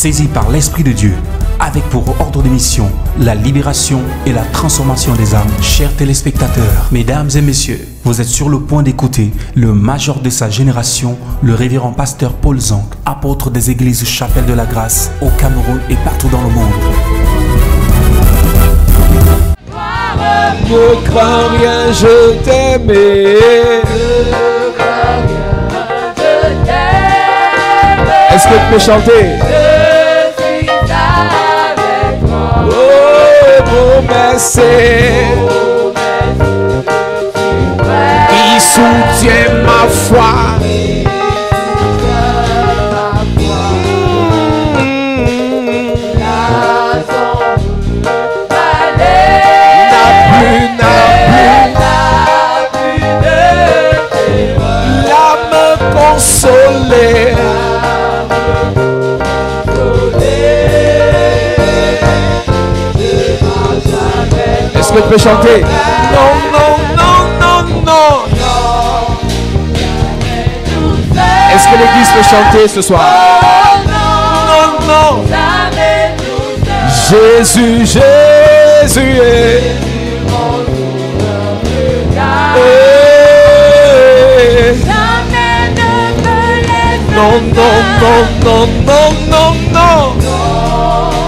saisi par l'Esprit de Dieu, avec pour ordre de mission la libération et la transformation des âmes. Chers téléspectateurs, mesdames et messieurs, vous êtes sur le point d'écouter le major de sa génération, le révérend pasteur Paul Zonk, apôtre des églises Chapelle de la Grâce au Cameroun et partout dans le monde. Ne crains rien, je t'aimais. Est-ce que tu peux chanter? Je suis avec toi. Oh, promesse, il soutient ma foi. Consoler. Est-ce que tu peux chanter? Non, non, non, non, non. Est-ce que l'église peut chanter ce soir? Non, non. Jésus, Jésus est. Non, non, non, non, non, non, non.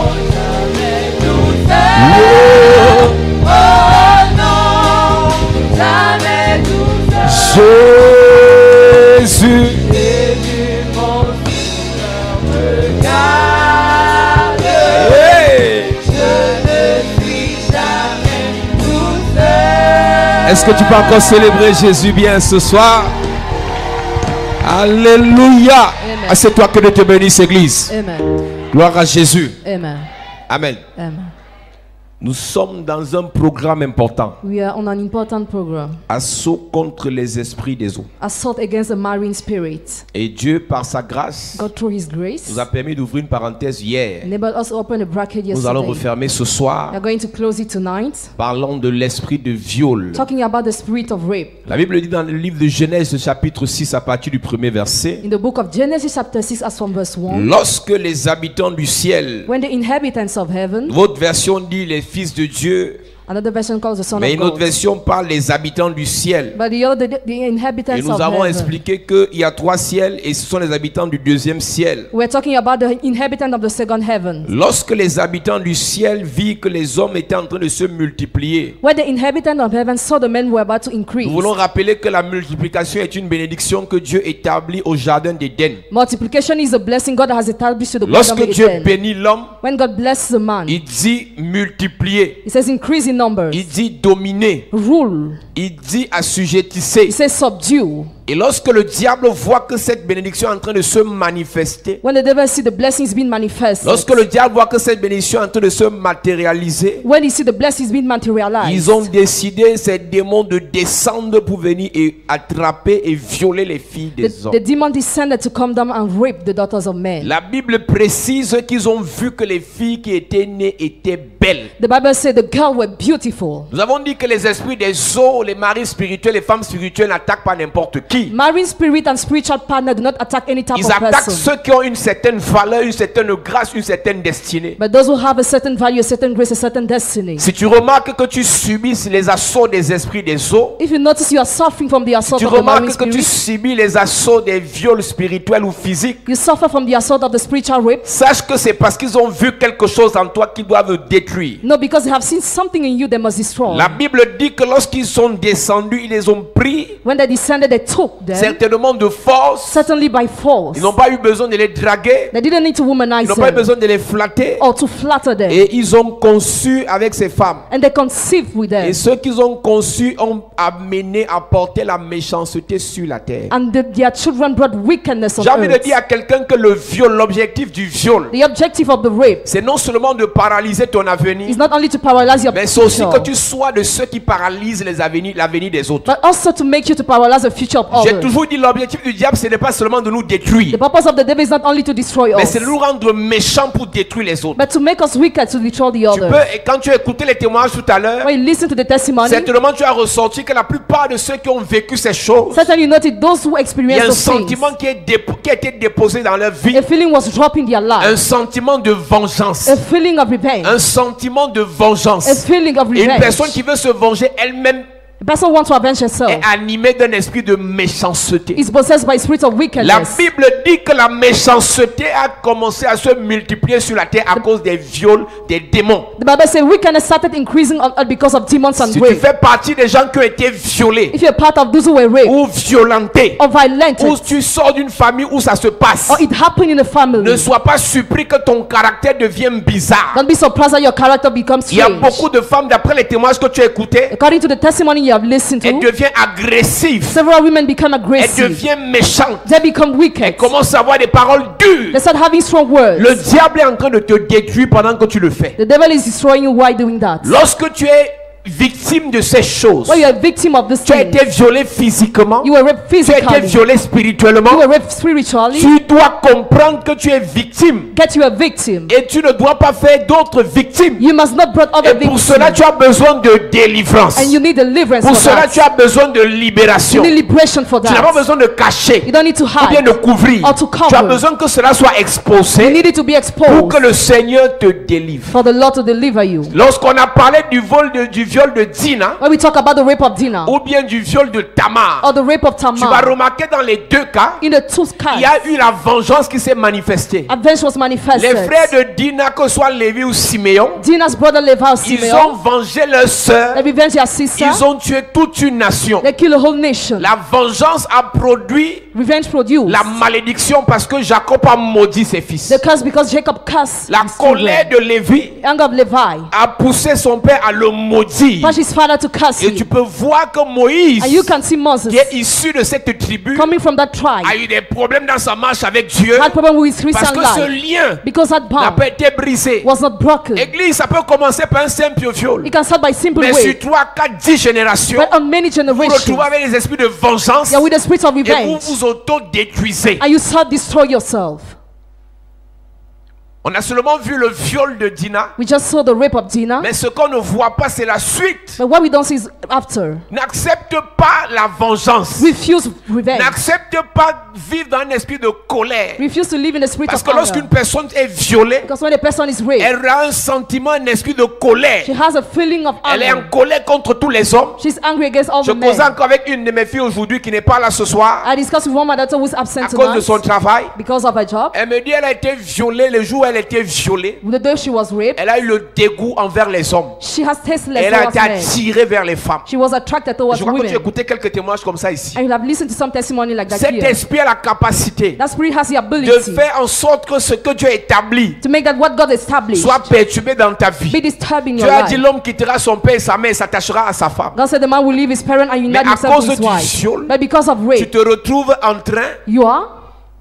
Jésus. Est-ce que tu peux encore célébrer Jésus bien ce soir? Alléluia. C'est toi que Dieu te bénisse, Église. Amen. Gloire à Jésus. Amen. Amen. Amen. Nous sommes dans un programme important. We are on an important program. Assaut contre les esprits des eaux. Assault against the marine spirit. Et Dieu, par sa grâce, God through His grace, nous a permis d'ouvrir une parenthèse hier. enabled us to open a bracket yesterday. Nous allons refermer ce soir. We are going to close it tonight. Parlons de l'esprit de viol. Talking about the spirit of rape. La Bible dit dans le livre de Genèse, chapitre 6, à partir du premier verset. In the book of Genesis chapter 6 as from verse 1. Lorsque les habitants du ciel, When the inhabitants of heaven, votre version dit les fils de Dieu, another version calls the son mais of une autre God. version parle des habitants du ciel. But the inhabitants Et nous of avons heaven. expliqué qu'il y a 3 ciels et ce sont les habitants du deuxième ciel. We're talking about the inhabitants of the second heaven. Lorsque les habitants du ciel virent que les hommes étaient en train de se multiplier, When the inhabitants of heaven saw the men were about to increase. nous voulons rappeler que la multiplication est une bénédiction que Dieu établit au jardin d'Éden. Multiplication is a blessing God has established to the Lorsque Garden of Dieu Eden. bénit l'homme, When God blesses a man, il dit multiplier, He says increase in numbers, il dit dominer, rule, il dit He assujettisser. says subdue. Et lorsque le diable voit que cette bénédiction est en train de se manifester, When the devil see the blessings being manifested, lorsque le diable voit que cette bénédiction est en train de se matérialiser, when he see the blessings being materialized, ils ont décidé, ces démons, de descendre pour venir et attraper et violer les filles des hommes. the demon descended to come down and rape the daughters of men. La Bible précise qu'ils ont vu que les filles qui étaient nées étaient belles. The Bible said the girls were beautiful. Nous avons dit que les esprits des eaux, les maris spirituels, les femmes spirituelles n'attaquent pas n'importe qui. Marine spirit and spiritual partner do not attack any type Ils of attaquent person. ceux qui ont une certaine valeur, une certaine grâce, une certaine destinée. But those who have a certain value, a certain grace, a certain destiny. Si tu remarques que tu subis les assauts des esprits des eaux, If you notice you are suffering from the assault tu of the marine remarques que tu spirit, subis les assauts des viols spirituels ou physiques, you suffer from the assault of the spiritual rape. sache que c'est parce qu'ils ont vu quelque chose en toi qu'ils doivent détruire. No, because they have seen something in you they must destroy. La Bible dit que lorsqu'ils sont descendus, ils les ont pris When they descended, they took them, certainement de force. certainly by force. Ils n'ont pas eu besoin de les draguer, They didn't need to ils womanize n'ont pas eu them besoin de les flatter. or to flatter them. Et ils ont conçu avec ces femmes. And they conceived with them. Et ceux qu'ils ont conçus ont amené à porter la méchanceté sur la terre. And their children brought wickedness on J'ai envie de earth. dire à quelqu'un que le viol, l'objectif du viol, The objective of the rape c'est non seulement de paralyser ton is avenir, not only to paralyze your mais c'est aussi future, que tu sois de ceux qui paralysent l'avenir des autres. but also to make you to paralyze the future of Dieu J'ai others. toujours dit l'objectif du diable, ce n'est pas seulement de nous détruire, The purpose of the devil is not only to destroy mais us, c'est de nous rendre méchants pour détruire les autres. but to make us wicked to destroy the Tu peux, others. et quand tu as écouté les témoignages tout à l'heure, When you listen to the testimony, certainement tu as ressenti que la plupart de ceux qui ont vécu ces choses, certainly you notice those who il y experience a un those things, sentiment qui a été déposé dans leur vie, a feeling was dropped in their un life, sentiment de vengeance, a feeling of revenge, un sentiment de a vengeance. feeling of Et une revenge. personne qui veut se venger elle-même The person wants to avenge herself est animée d'un esprit de méchanceté. is possessed by spirit of La wickedness. Bible dit que la méchanceté a commencé à se multiplier sur la terre à cause des viols des démons. The Bible says wickedness started increasing on earth because of demons and Si tu rape. fais partie des gens qui ont été violés If you're part of those who were raped ou violentés, or violated ou tu sors d'une famille où ça se passe, or it happened in a ne family, sois pas surpris que ton caractère devienne bizarre. don't be surprised that your character becomes Il y a strange. beaucoup de femmes, d'après les témoignages que tu as écoutés, According to the testimony you have listened elles to, deviennent agressives, several women become elles aggressive. deviennent méchantes, They become elles wicked. commencent à avoir des paroles dures. They start having strong words. Le diable est en train de te détruire pendant que tu le fais. The devil is destroying you while doing that. Lorsque tu es victime de ces choses, When you are a victim of this tu as thing, été violé physiquement, you were raped tu as été physically, violé spirituellement, you were raped spiritually, tu dois comprendre que tu es victime get you a victim. et tu ne dois pas faire d'autres victimes. You must not bring Et other pour victims. cela, tu as besoin de délivrance. And you need deliverance Pour for cela, that. tu as besoin de You libération. need liberation for Tu n'as pas that. besoin de cacher You don't need to ou bien de hide couvrir. or to Tu as cover. besoin que cela soit You exposé need it to be pour exposed que le Seigneur te délivre. for the Lord to deliver you. Lorsqu'on a parlé du viol de Dina, When we talk about the rape of Dinah ou bien du viol de Tamar, or the rape of tu vas Tamar, remarquer dans les deux cas, in the two il y a cases, eu la vengeance qui s'est manifestée. avenge was Les manifested. frères de Dina, que ce soit Lévi ou Siméon, Dinah's brother Levi or ils ont Simeon, vengé leur sœur, they revenge their sister, ils ont tué toute une nation. they kill a whole nation. La vengeance a produit Revenge produced la malédiction parce que Jacob a maudit ses fils. the curse because Jacob cursed La his colère children. de Lévi The anger of Levi a poussé son père à le maudire. pushed his father to curse Et tu him. peux voir que Moïse, And you can see Moses qui est issu de cette tribu, coming from that tribe a eu des problèmes dans sa marche avec Dieu had problem with his parce Christian que ce life lien because that n'a bond pas été brisé. was not broken. Église, ça peut commencer par un simple viol, It can start by simple mais sur way, 3, 4, 10 générations, but on many vous generations, retrouvez avec les esprits de vengeance you're with the spirit of et vous revenge, vous auto-détruisez. and you start destroy yourself. On a seulement vu le viol de Dina, We just saw the rape of Dinah, mais ce qu'on ne voit pas, c'est la suite. but what we don't see is after. N'accepte pas la vengeance. Refuse revenge. N'accepte pas vivre dans un esprit de colère. Refuse to live in the spirit Parce of que lorsqu'une anger. personne est violée, Because when a person is raped, elle a un sentiment, un esprit de colère. she has a feeling of Elle est en anger. colère contre tous les hommes. She's angry against all Je the men. causais encore avec une de mes filles aujourd'hui qui n'est pas là ce soir I discussed with one of my daughter who's à absent cause de tonight son travail. because of her job. Elle me dit elle a été violée le jour où elle a été violée. The day she was raped, Elle a eu le dégoût envers les hommes. she has tasteless Elle a towards été men. attirée vers les femmes. She was attracted towards Je crois que tu as women. écouté quelques témoignages comme ça ici. And you have listened to some testimony like that Cet here. esprit a la capacité That spirit has the de ability faire en sorte que ce que Dieu a établi to make that what God established soit perturbé dans ta be vie. disturbing Dieu your a dit life. l'homme quittera son père et sa mère et s'attachera à sa femme. God said the man will leave his parent and unite à himself cause to his du wife. viol, But because of Tu rape, te retrouves en train you are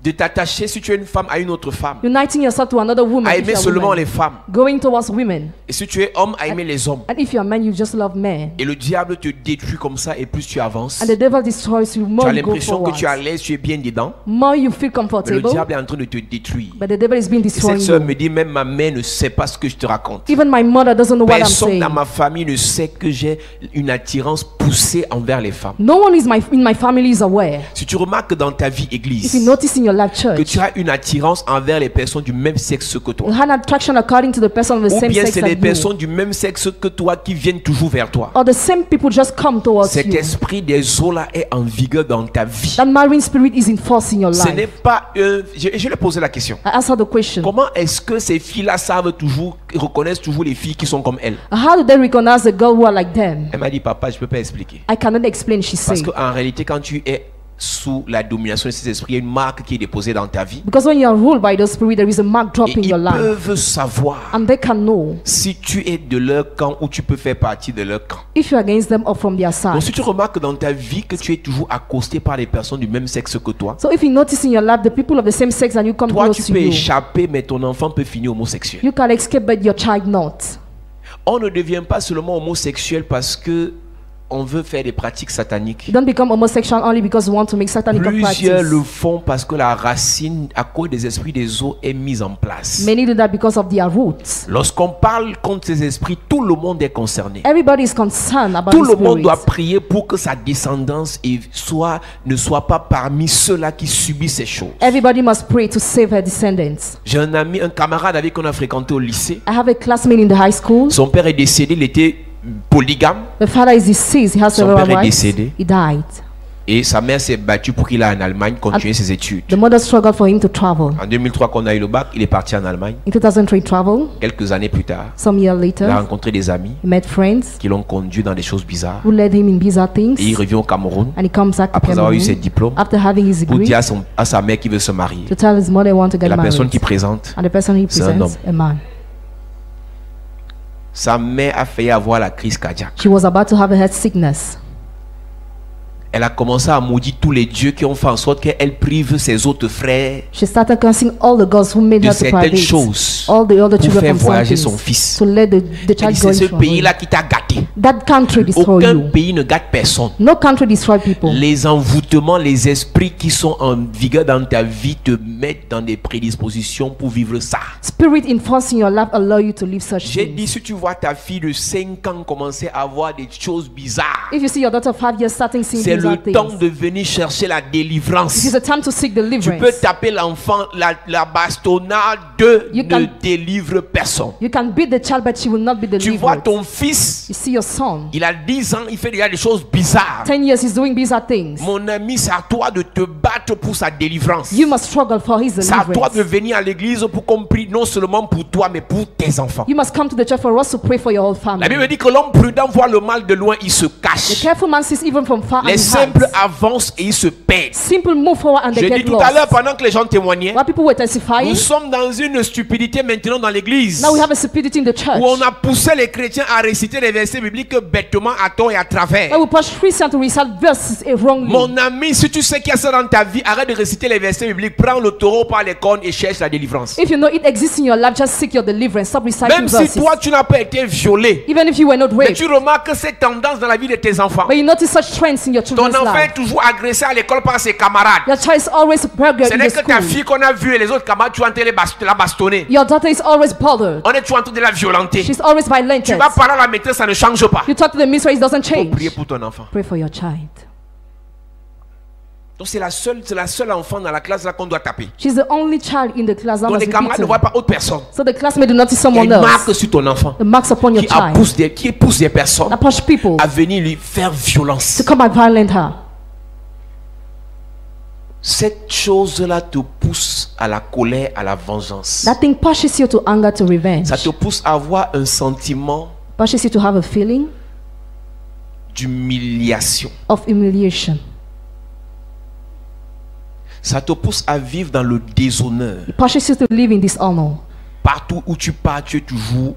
de t'attacher, si tu es une femme, à une autre femme. uniting yourself to another woman. À If aimer you're a seulement woman. les femmes. Going towards women. Et si tu es homme, à aimer les hommes. And if you're a man, you just love men. Et le diable te détruit comme ça, et plus tu avances, And the devil destroys you. tu More as you go l'impression que forward, tu es à l'aise, tu es bien dedans. more you feel Mais le comfortable. diable est en train de te détruire. But the devil is being Et cette destroying soeur you. me dit, même ma mère ne sait pas ce que je te raconte. Even my mother doesn't know what I'm Personne saying. dans ma famille ne sait que j'ai une attirance poussée envers les femmes. No one in my family is aware. Si tu remarques dans ta vie If you église notice in your life que church, tu as une attirance envers les personnes du même sexe que toi, you have an attraction according to the person of the ou same bien sex c'est as les you. personnes du même sexe que toi qui viennent toujours vers toi, Or the same people just come towards cet you. esprit des eaux là est en vigueur dans ta vie. That marine spirit is in force in your Ce n'est life. pas je lui ai posé la question. I asked her the question. Comment est-ce que ces filles-là savent toujours, reconnaissent toujours les filles qui sont comme elles? How do they recognize the girl who are like them? Elle m'a dit, papa, je peux pas expliquer. I cannot explain, she Parce said. qu'en réalité, quand tu es sous la domination de ces esprits, il y a une marque qui est déposée dans ta vie. Because when you are ruled by the spirit, there is a mark Et drop in ils your life. peuvent savoir And they can know si tu es de leur camp ou tu peux faire partie de leur camp. if you're against them or from their Donc side. si tu remarques dans ta vie que tu es toujours accosté par des personnes du même sexe que toi, So if you notice in your life the people of the same sex and you come toi close tu to peux you, échapper, mais ton enfant peut finir homosexuel. you can escape but your child not. On ne devient pas seulement homosexuel parce que on veut faire des pratiques sataniques. You don't become homosexual only because you want to make satanic Plusieurs practice. le font parce que la racine, à cause des esprits des eaux, est mise en place. Many do that because of their roots. Lorsqu'on parle contre ces esprits, tout le monde est concerné. Everybody is concerned about Tout the le monde doit spirits. prier pour que sa descendance ne soit pas parmi ceux-là qui subissent ces choses. Everybody must pray to save her descendants. J'ai un ami, un camarade avec qui on a fréquenté au lycée. I have a classmate in the high school. Son père est décédé, il était polygame. The father is deceased. He has Son several père est wives. décédé. He died. Et sa mère s'est battue pour qu'il aille en Allemagne continuer ses études. The mother struggled for him to travel. En 2003, quand on a eu le bac, il est parti en Allemagne. In 2003, travel. Quelques années plus tard, Some years il a later, rencontré des amis he met friends qui l'ont conduit dans des choses bizarres. who led him in bizarre things. Et il revient au Cameroun And he comes back to après avoir eu ses Cameroun diplômes after having his pour degree dire à sa mère qu'il veut se marier. to tell his mother he wants to get La personne married. qui présente, And the person he c'est un presents, a man. sa mère a failli avoir la crise cardiaque. She was about to have a heart sickness. Elle a commencé à maudire tous les dieux qui ont fait en sorte qu'elle prive ses autres frères She started cursing all the gods who made de her to certaines private choses all the other pour children faire from some voyager things, son fils. to let the Elle child dit, go c'est ce from home. pays-là qui t'a gâté. That country destroy Aucun you. pays ne gâte personne. No country destroy people. Les envoûtements, les esprits qui sont en vigueur dans ta vie te mettent dans des prédispositions pour vivre ça. Spirit enforcing your life allow you to live such J'ai things. dit, si tu vois ta fille de 5 ans commencer à voir des choses bizarres, If you see your daughter of 5 years starting seeing c'est bizarre le temps things, de venir chercher la délivrance. it is a time to seek Tu peux deliverance. taper l'enfant, la bastonnade de You ne can- délivre personne. You can beat the child, but she will not be Tu vois delivered. ton fils, You see your son, il a 10 ans, il fait déjà des choses bizarres. 10 years, he's doing bizarre things. Mon ami, c'est à toi de te battre pour sa délivrance. You must struggle for his C'est à toi de deliverance. venir à l'église pour qu'on prie non seulement pour toi, mais pour tes enfants. You must come to the church for us to pray for your whole La family. Bible dit que l'homme prudent voit le mal de loin, il se The cache. careful man sees even from far and Les he simples hides. avancent et ils se perdent. Simple move forward and they Je get dis tout à lost. l'heure, pendant que les gens témoignaient, While people were testifying, nous sommes dans une stupidité maintenant dans l'église. now we have a stupidity in the church. Où on a poussé les chrétiens à réciter les versets bibliques bêtement, à tort et à travers. Where we push Christians to recite verses wrongly. Mon ami, si tu sais qu'il y a ça dans ta vie, arrête de réciter les versets bibliques, prends le taureau par les cornes et cherche la délivrance. If you know it exists in your life, just seek your deliverance. Stop reciting Même si verses. toi tu n'as pas été violé, Even if you were not mais raped, tu remarques cette tendance dans la vie de tes enfants. but you notice such trends in your Ton children's enfant est life. toujours agressé à l'école par ses camarades. Your child is always burgled Ce in n'est the que ta school. fille qu'on a vue et les autres camarades, tu es en train de la bastonner. Your daughter is always bothered. On est toujours en train de la violenter. She's always Tu violent. vas parler à la maîtresse, ça ne change pas. You talk to the mistress, it doesn't Il faut change. prier pour ton enfant. Pray for your child. Donc c'est la seule enfant dans la classe là qu'on doit taper. She's the only child in the class that Donc must les be camarades ne beaten. voient pas autre personne. So the classmate do not see Il y a someone une else. marque sur ton enfant The marks upon your qui child. pousse des personnes That push people à venir lui faire violence. to come and violate her. Cette chose-là te pousse à la colère, à la vengeance. That thing pushes you to anger, to revenge. Ça te pousse à avoir un sentiment Pushes you to have a feeling d'humiliation. of humiliation. Ça te pousse à vivre dans le déshonneur. It pushes you to live in dishonor. Partout où tu pars, tu es toujours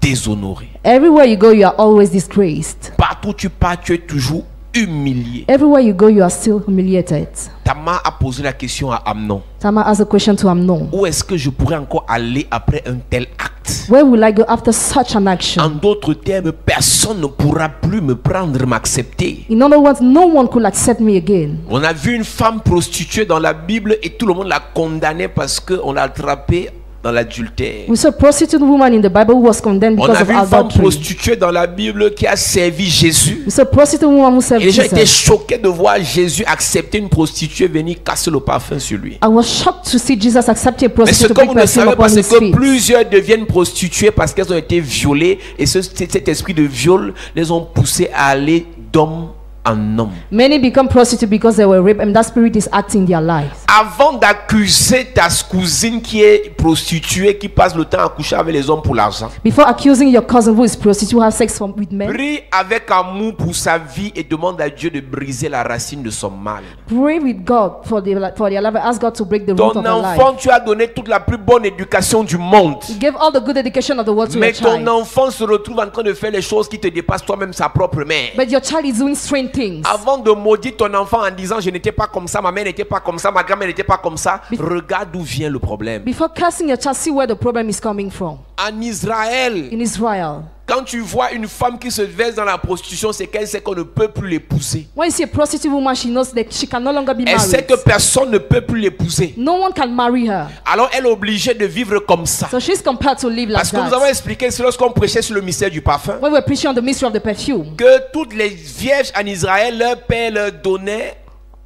déshonoré. Everywhere you go, you are always disgraced. Partout où tu pars, tu es toujours humilié. Everywhere you go, you are still humiliated. Tamar a posé la question à Amnon. Tamar asked a question to Amnon. Où est-ce que je pourrais encore aller après un tel acte? Where will I go after such an action? En d'autres termes, personne ne pourra plus me prendre, m'accepter. In other words, no one could accept me again. On a vu une femme prostituée dans la Bible et tout le monde l'a condamnée parce qu'on l'a attrapée dans l'adultère. We saw a prostitute woman in the Bible who was condemned On because a of vu une femme adultery. prostituée dans la Bible qui a servi Jésus. We saw a prostitute woman who Et served les gens étaient Jesus. choqués de voir Jésus accepter une prostituée venir casser le parfum sur lui. I was shocked to see Jesus accepting a Mais ce prostitute to que bring vous ne perfume savez upon pas, c'est his que feet. plusieurs deviennent prostituées parce qu'elles ont été violées et cet esprit de viol les ont poussées à aller d'homme en homme. Many become prostitutes because they were raped, and that spirit is acting in their lives. Avant d'accuser ta cousine qui est prostituée, qui passe le temps à coucher avec les hommes pour l'argent, Before accusing your cousin who is prostitute who has sex with men, prie avec amour pour sa vie et demande à Dieu de briser la racine de son mal. pray with God for their life. Ask God to break the root Ton of their life. enfant, tu as donné toute la plus bonne éducation du monde. You give all the good education of the world to Mais your ton child. enfant se retrouve en train de faire les choses qui te dépassent toi-même, sa propre mère. But your child is doing strange things. Avant de maudire ton enfant en disant je n'étais pas comme ça, ma mère n'était pas comme ça, ma grand-mère n'était pas comme ça, regarde d'où vient le problème. Before cursing your child, see where the problem is coming from. En Israël, In Israel, Quand tu vois une femme qui se verse dans la prostitution, c'est qu'elle sait qu'on ne peut plus l'épouser. When you see a prostitute woman, she knows that she can no longer be Elle sait married. que personne ne peut plus l'épouser. No one can marry her. Alors elle est obligée de vivre comme ça. So she's compelled to live like Parce que nous avons that. expliqué, c'est lorsqu'on prêchait sur le mystère du parfum, When we were preaching on the mystery of the perfume, que toutes les vierges en Israël, leur père leur donnait,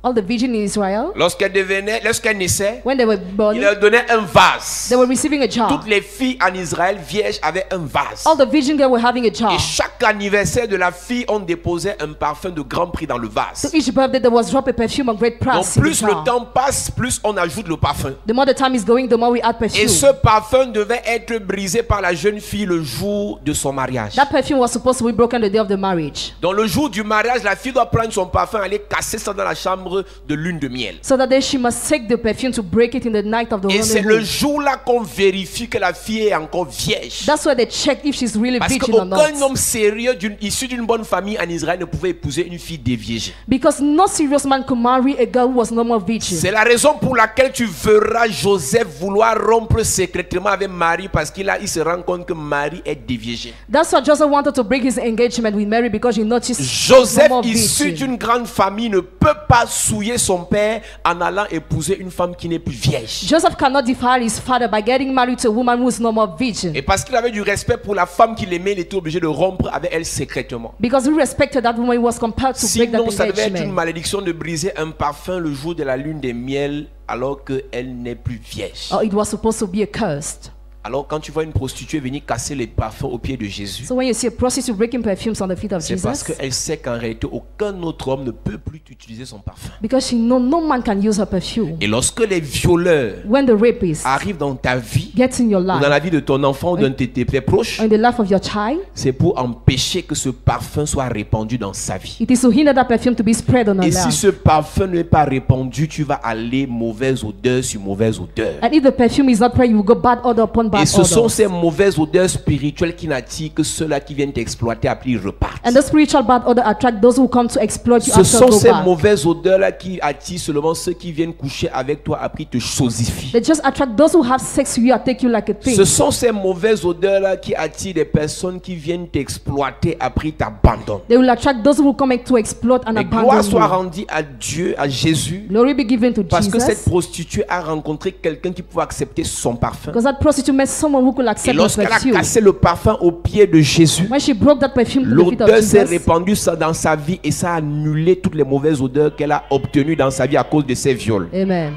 all the virgins in Israel, lorsqu'elles naissaient, when they were il born, leur donnait un vase. they were receiving a jar. Toutes les filles en Israël vierges avaient un vase. All the virgin girls were having a jar. Et chaque anniversaire de la fille, on déposait un parfum de grand prix dans le So vase. each birthday there was drop a perfume of great Donc price in the plus le jar. temps passe, plus on ajoute le parfum. The more the time is going, the more we add Et perfume. ce parfum devait être brisé par la jeune fille le jour de son mariage. That perfume was supposed to be broken the day of the marriage. Donc le jour du mariage, la fille doit prendre son parfum, aller casser ça dans la chambre de lune de miel. So that day she must take the perfume to break it in the night of the Et c'est le rendezvous. jour-là qu'on vérifie que la fille est encore vierge. That's where they check if she's really Parce virgin or qu'aucun not. homme sérieux issu d'une bonne famille en Israël ne pouvait épouser une fille déviée. Because no serious man could marry a girl who was no more virgin. C'est la raison pour laquelle tu verras Joseph vouloir rompre secrètement avec Marie parce il se rend compte que Marie est déviée. That's why Joseph wanted to break his engagement with Mary because he noticed Joseph, no more issu virgin. d'une grande famille, ne peut pas souiller son père en allant épouser une femme qui n'est plus vierge. Joseph cannot defile his father by getting married to a woman who is no more virgin. Et parce qu'il avait du respect pour la femme qu'il aimait, il était obligé de rompre avec elle secrètement. Because he respected that woman, he was compelled to break Sinon, that ça devait être une engagement. malédiction de briser un parfum le jour de la lune des miels alors qu'elle n'est plus vierge. Or it was supposed to be a curse. Alors quand tu vois une prostituée venir casser les parfums aux pieds de Jésus, So when you see a prostitute breaking perfumes on the feet of c'est parce Jesus, qu'elle sait qu'en réalité aucun autre homme ne peut plus utiliser son parfum. because she know no man can use her perfume. Et lorsque les violeurs When the rapist arrivent dans ta vie, gets in your ou dans life, la vie de ton enfant ou d'un de tes proches, or in the life of your child, c'est pour empêcher que ce parfum soit répandu dans sa vie. it is to hinder that perfume to be spread on her Et si life. ce parfum n'est pas répandu, tu vas aller mauvaise odeur sur mauvaise odeur. And if the perfume is not spread, you will go bad odor upon Et bad ce sont odor. ces mauvaises odeurs spirituelles qui n'attirent que ceux-là qui viennent t'exploiter, après ils repartent. And the spiritual bad odor attract those who come to exploit you Ce after sont go ces back. mauvaises odeurs-là qui attirent seulement ceux qui viennent coucher avec toi, après ils te chosifient. They just attract those who have sex with you and take you like a thing. Ce sont ces mauvaises odeurs-là qui attirent des personnes qui viennent t'exploiter, après ils t'abandonnent. They will attract those who come to exploit and Et gloire abandon soit you. rendue à Dieu, à Jésus, Glory be given to parce que cette Jesus. prostituée a rencontré quelqu'un qui pouvait accepter son parfum. Because that prostitute met someone who could Et accept the lorsqu'elle a perfume. cassé le parfum aux pieds de Jésus, When she broke that perfume to the feet of l'odeur s'est Jesus, répandue dans sa vie et ça a annulé toutes les mauvaises odeurs qu'elle a obtenues dans sa vie à cause de ses viols. amen.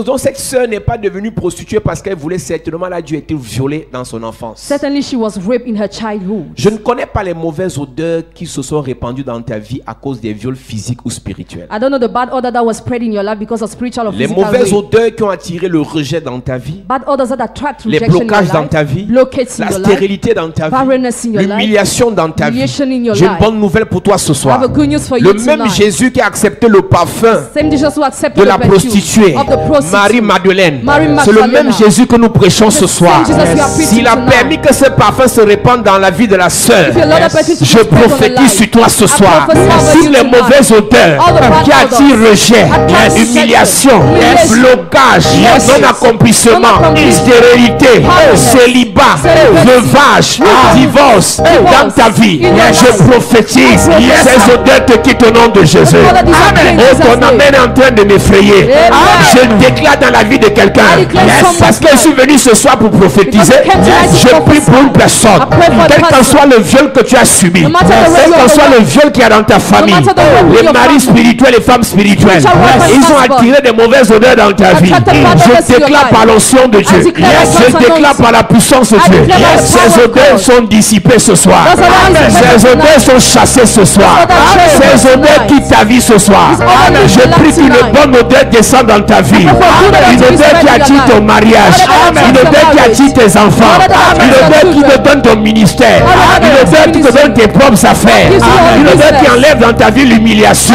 Donc cette sœur n'est pas devenue prostituée parce qu'elle voulait certainement, elle a dû être violée dans son enfance. Certainly she was raped in her childhood. Je ne connais pas les mauvaises odeurs qui se sont répandues dans ta vie à cause des viols physiques ou spirituels. I don't know the bad odor that was spread in your life because of spiritual or Les physical mauvaises rape. odeurs qui ont attiré le rejet dans ta vie, Bad odors that attract les rejection in your blocages dans life, ta vie, blockades in la your life, stérilité dans ta vie, barrenness in your life, l'humiliation dans ta vie. humiliation in your J'ai une life. bonne nouvelle pour toi ce I soir. have a good news for Le you même tonight. Jésus qui a accepté le parfum Same Jesus who accepted de the la perfume prostituée, of the prostitute. Marie-Madeleine, Mary c'est le Magdalena. même Jésus que nous prêchons ce The soir. same Jesus we are preaching S'il a tonight. permis que ce parfum se répande dans la vie de la sœur, If you allow that perfume to je spread on the prophétise life, sur toi ce I soir. prophesy over Si you les tonight. mauvaises odeurs All the bad qui attirent odors, rejet, attract humiliation, rejection, blocage, Yes. non-accomplissement, Non-accomplissement, stérilité, Poverty, célibat, celibacy, veuvage, divorce dans ta vie, in your je life. prophétise, I prophesy. ces odeurs te quittent au nom de Jésus. Father, disappear in Oh, Jesus' ton name. amène est en train de m'effrayer. Amen. Je déclare dans la vie de quelqu'un, I declare someone's parce que je suis venu ce soir pour prophétiser. Because I came tonight to Je prie pour une personne, I pray for the quel qu'en person. soit le viol que tu as subi, No matter the way quel you qu'en are soit the le viol qu'il y a dans ta famille, matter the way les your maris family. spirituels et femmes spirituelles, Spiritual wife and ils ont husband. attiré des mauvaises odeurs dans ta vie. Attracted bad odors Je to your déclare life. par l'onction de Dieu, declare by je God's déclare anointing. par la puissance de I Dieu, declare by the ces power of odeurs God. sont dissipées ce soir. Those odors is Ces taken odeurs sont chassées ce soir. Those odors Ces odeurs tonight. quittent ta vie ce soir. odors Je leave prie your qu'une life bonne odeur descende dans ta vie. I pray for good Une odor to odeur be qui spread in attire your ton life. mariage. Odor that Une attracts odeur your qui attire marriage. tes enfants. Odor that attracts Une your odeur qui te children. donne ton ministère. Odor that Une odeur attracts qui te te donne tes propres affaires. Il te donne qui enlève dans ta vie l'humiliation.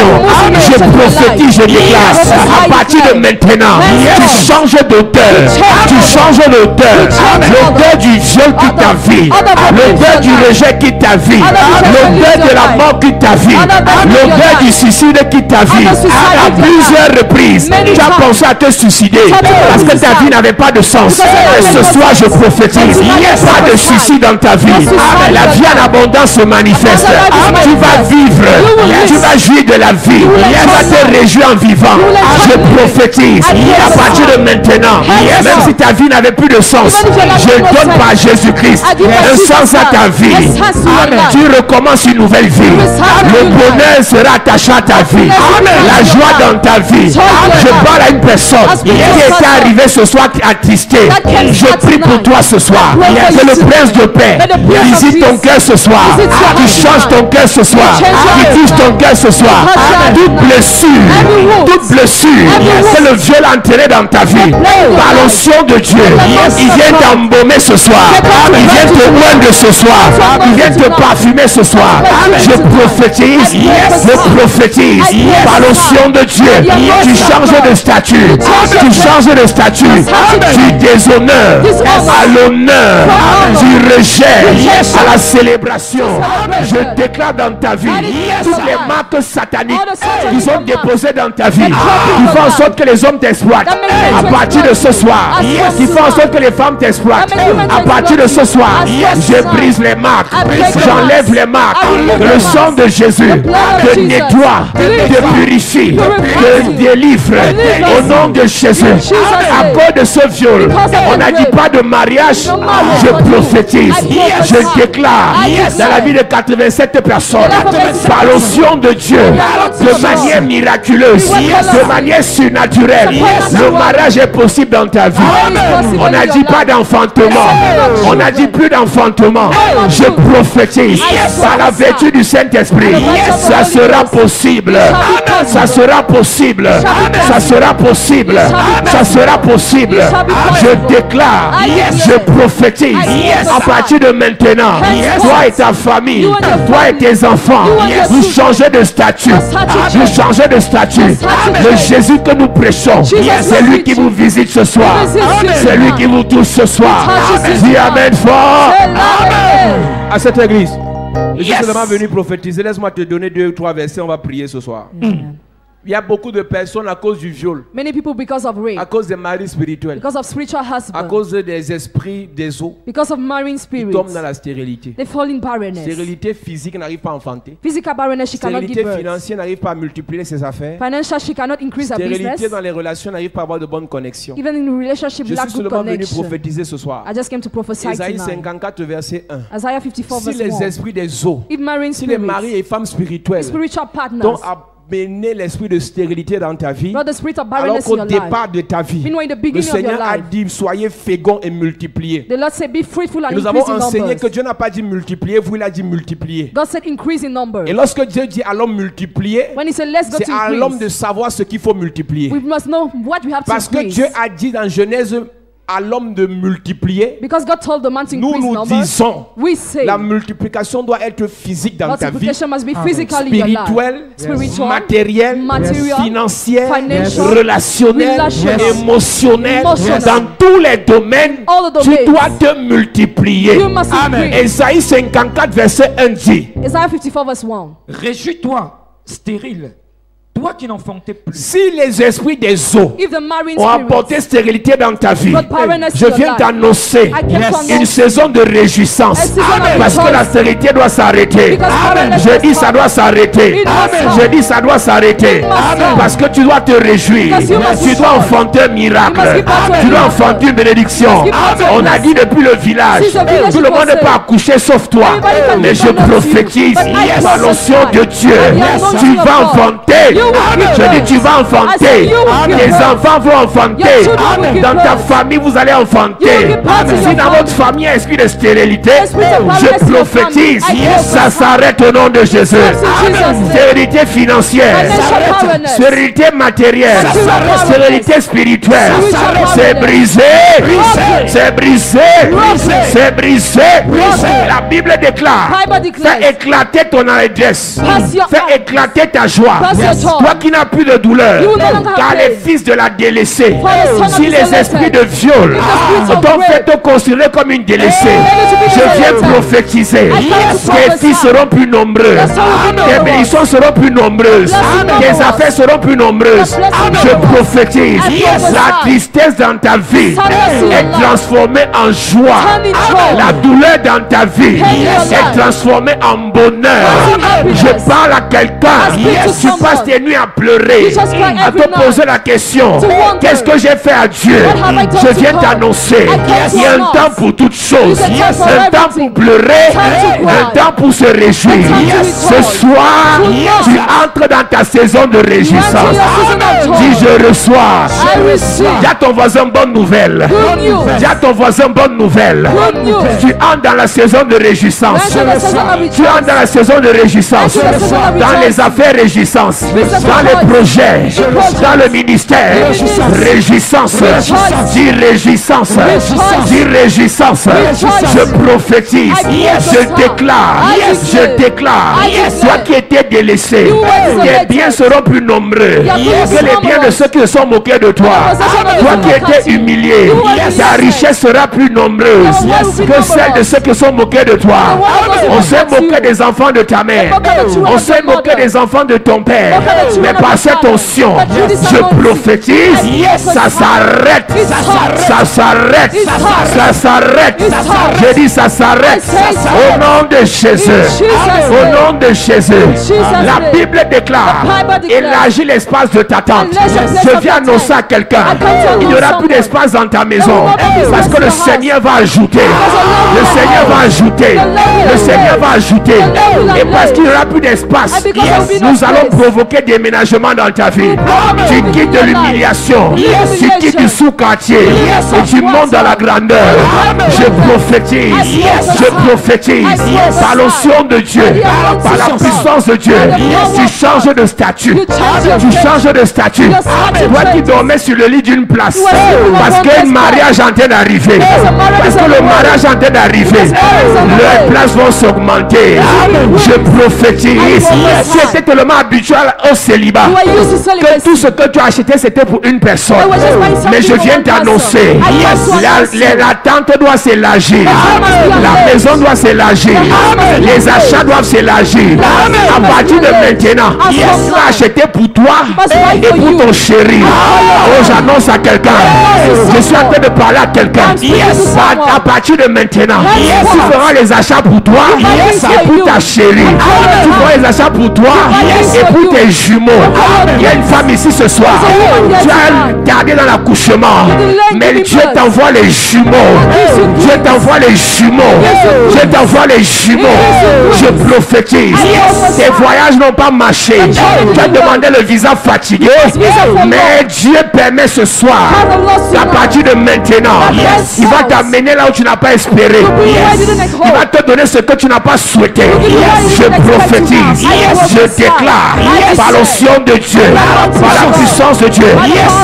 Je prophétise, je déclare. À partir de maintenant, tu changes d'odeur. Tu changes d'odeur. L'odeur du viol qui t'a vu. L'odeur du rejet qui t'a vu. L'odeur de la mort qui t'a vu. L'odeur du suicide qui t'a vu. À plusieurs reprises, tu as pensé à te suicider parce que ta vie n'avait pas de sens. Et ce soir, je prophétise. Pas de suicide dans ta vie. La vie en abondance se manifeste. Tu vas vivre. Tu vas jouir de la vie. Tu vas te réjouir en vivant. Je prophétise. À partir de maintenant, même si ta vie n'avait plus de sens, je donne par Jésus-Christ un sens à ta vie. Tu recommences une nouvelle vie. Le bonheur sera attaché à ta vie. La joie dans ta vie. Je parle à une personne qui est arrivée ce soir attristé. Je prie pour toi ce soir. Que le prince de paix visite ton cœur ce soir. Qui change ton cœur ce soir. Qui touche ton cœur ce soir. Toute blessure, que le viol a enterré dans ta vie, par l'onction de Dieu, il vient t'embaumer ce soir. Il vient te moindre ce soir. Il vient te parfumer ce soir. Je prophétise, par l'onction de Dieu, tu changes de statut. Tu changes de statut. Du déshonneur à l'honneur, du rejet à la célébration. Je déclare dans ta vie toutes les marques sataniques qui sont déposées dans ta vie, qui font en sorte que les hommes t'exploitent. À partir de ce soir, qui font en sorte que les femmes t'exploitent. À partir de ce soir, je brise les marques, j'enlève les marques. Le sang de Jésus te nettoie, te purifie, te délivre au nom de Jésus. À cause de ce viol, on n'a dit pas de mariage. Je prophétise, je déclare dans la vie de 87 personnes, par l'onction de Dieu, de manière miraculeuse, de manière surnaturelle, le mariage est possible dans ta vie. On n'a dit pas d'enfantement, on n'a dit plus d'enfantement. Je prophétise par la vertu du Saint-Esprit, ça sera possible, ça sera possible, ça sera possible, ça sera possible. Je déclare, je prophétise à partir de maintenant, toi et ta famille, toi et tes enfants, vous changez de statut, vous changez de statut. Le Jésus que nous prêchons, c'est lui qui vous visite ce soir, c'est lui qui vous touche ce soir. Dis amen fort. À cette église, je suis seulement venu prophétiser. Laisse-moi te donner 2 ou 3 versets, on va prier ce soir. Il y a beaucoup de personnes à cause du viol, Many people because of rape, à cause des maris spirituels, because of spiritual à husband, cause des esprits des eaux, because of marine qui spirits, tombent dans la stérilité. they fall in barrenness. Stérilité physique n'arrive pas à enfanter. Physical barrenness, she cannot give Stérilité birth. financière n'arrive pas à multiplier ses affaires. Financial, she cannot increase her Stérilité business. dans les relations n'arrive pas à avoir de bonnes connexions. Even in relationship, Je lack suis good seulement venu connection. prophétiser ce soir. I just came to prophesy Isaïe tonight. 54 verset 1. Isaiah 54 Si verse les 1. esprits des eaux, If marine si les maris spirits, et femmes spirituelles spiritual t'ont partners, amené l'esprit de stérilité dans ta vie, not the spirit of alors barrenness in qu'au your life. départ de ta vie, Meanwhile, in the le beginning of your Seigneur a life, dit soyez féconds et multipliez. the Lord said, be fruitful and Et nous avons increase in enseigné numbers. que Dieu n'a pas dit multiplier, vous il a dit multiplier. God said, increase in numbers. Et lorsque Dieu dit à l'homme multiplier, When he said, let's go c'est to à l'homme de increase, savoir ce qu'il faut multiplier. we must know what we have to Parce que increase. Dieu a dit dans Genèse à l'homme de multiplier. Because God told the man to Nous increase nous numbers, disons, we say la multiplication doit être physique dans ta vie, multiplication must be physical in your spirituelle, life. Spiritual, matérielle, material, financière, financial, relationnelle, relational, émotionnelle. emotional. Dans tous les domaines, All the tu domains. dois te multiplier. You must increase. Esaïe 54 verset 1 dit, Isaiah 54 verse 1. Réjouis-toi, stérile, toi qui n'enfantais plus. si les esprits des eaux If the marine ont spirits apporté stérilité dans ta vie, brought barrenness je to your viens life, t'annoncer I came to announce une saison de réjouissance, a season of parce que la rejoicing. stérilité doit s'arrêter. Because barrenness Je must dis ça stop. doit s'arrêter. It must stop. Je dis ça doit s'arrêter. It must stop. Parce que tu dois te réjouir. Because you must Tu dois shout. enfanter un You miracle. must give birth to a Tu dois miracle. enfanter une bénédiction. Give birth to a On a blessing. dit depuis le village, Since the village tout le was monde ne said, peut accoucher sauf toi. everybody can Mais give je birth to you. prophétise But I par l'onction prophesy. de Dieu. By the anointing Tu of vas God. enfanter You Je dis, tu vas enfanter. Tes enfants vont enfanter. Dans ta famille, vous allez enfanter. Si dans votre famille, il y a un esprit de stérilité, je prophétise. Ça s'arrête au nom de Jésus. Stérilité financière, stérilité matérielle, stérilité spirituelle. C'est brisé. C'est brisé. C'est brisé. La Bible déclare, fais éclater ton adresse, fais éclater ta joie. Toi qui n'as plus de douleur, car les fils de la délaissée, si les esprits de viol t'ont fait te considérer comme une délaissée, je viens prophétiser. Tes filles seront plus nombreuses, tes bénédictions seront plus nombreuses, tes affaires seront plus nombreuses. Je prophétise, la tristesse dans ta vie est transformée en joie. La douleur dans ta vie est transformée en bonheur. Je parle à quelqu'un. Tu passes tes nuits à pleurer, à te poser la question, qu'est-ce que j'ai fait à Dieu? Je viens t'annoncer, il y a un temps pour toutes choses, un temps pour pleurer, un temps pour se réjouir. Ce soir, tu entres dans ta saison de réjouissance. Dis, je reçois. Dis à ton voisin, bonne nouvelle. Dis à ton voisin, bonne nouvelle. Tu entres dans la saison de réjouissance. Tu entres dans la saison de réjouissance. Dans les affaires, réjouissance. Dans les projets, dans le ministère, réjouissance. Dis réjouissance. Dis réjouissance. Je prophétise. Je déclare. Toi qui étais délaissé, tes biens seront plus nombreux que les biens de ceux qui se sont moqués de toi. Toi qui étais humilié, ta richesse sera plus nombreuse que celle de ceux qui sont moqués de toi. On s'est moqué des enfants de ta mère, on s'est moqué des enfants de ton père, mais par cette onction, je prophétise, ça s'arrête, ça s'arrête, ça s'arrête. Je dis ça s'arrête au nom de Jésus, au nom de Jésus. La Bible déclare, élargis l'espace de ta tente. Je viens annoncer à quelqu'un, il n'y aura plus d'espace dans ta maison, parce que le Seigneur va ajouter, le Seigneur va ajouter, le Seigneur va ajouter. Et parce qu'il n'y aura plus d'espace, nous allons provoquer des déménagements dans ta vie. Tu quittes de l'humiliation, tu quittes du sous-quartier et tu montes dans la grandeur. Je prophétise par l'onction de Dieu, par la puissance de Dieu. Tu changes de statut, tu changes de statut. Toi qui dormais sur le lit d'une place, parce qu'un mariage est en train d'arriver, parce que le mariage est en train d'arriver, leurs places vont s'augmenter. Je prophétise. Tu étais tellement habitué au célibat que tout ce que tu as acheté c'était pour une personne, mais je viens t'annoncer, la tente doit s'élargir, la maison doit s'élargir, les achats doivent s'élargir. À partir de maintenant, tu vas acheter pour toi et pour ton chéri. Oh, j'annonce à quelqu'un, je suis en train de parler à quelqu'un. À partir de maintenant, tu feras les achats pour toi et pour ta chérie. Tu feras les achats pour toi et pour tes jumeaux. Il y a une femme ici ce soir, tu as gardé dans l'accouchement, mais Dieu t'envoie les jumeaux. Dieu t'envoie les jumeaux. Dieu t'envoie les jumeaux. Je prophétise. Tes voyages n'ont pas marché. Tu as demandé le visa fatigué, mais Dieu permet ce soir, à partir de maintenant, il va t'amener là où tu n'as pas espéré. Il va te donner ce que tu n'as pas souhaité. Je prophétise, je déclare, par l'onction de Dieu, par la puissance de Dieu,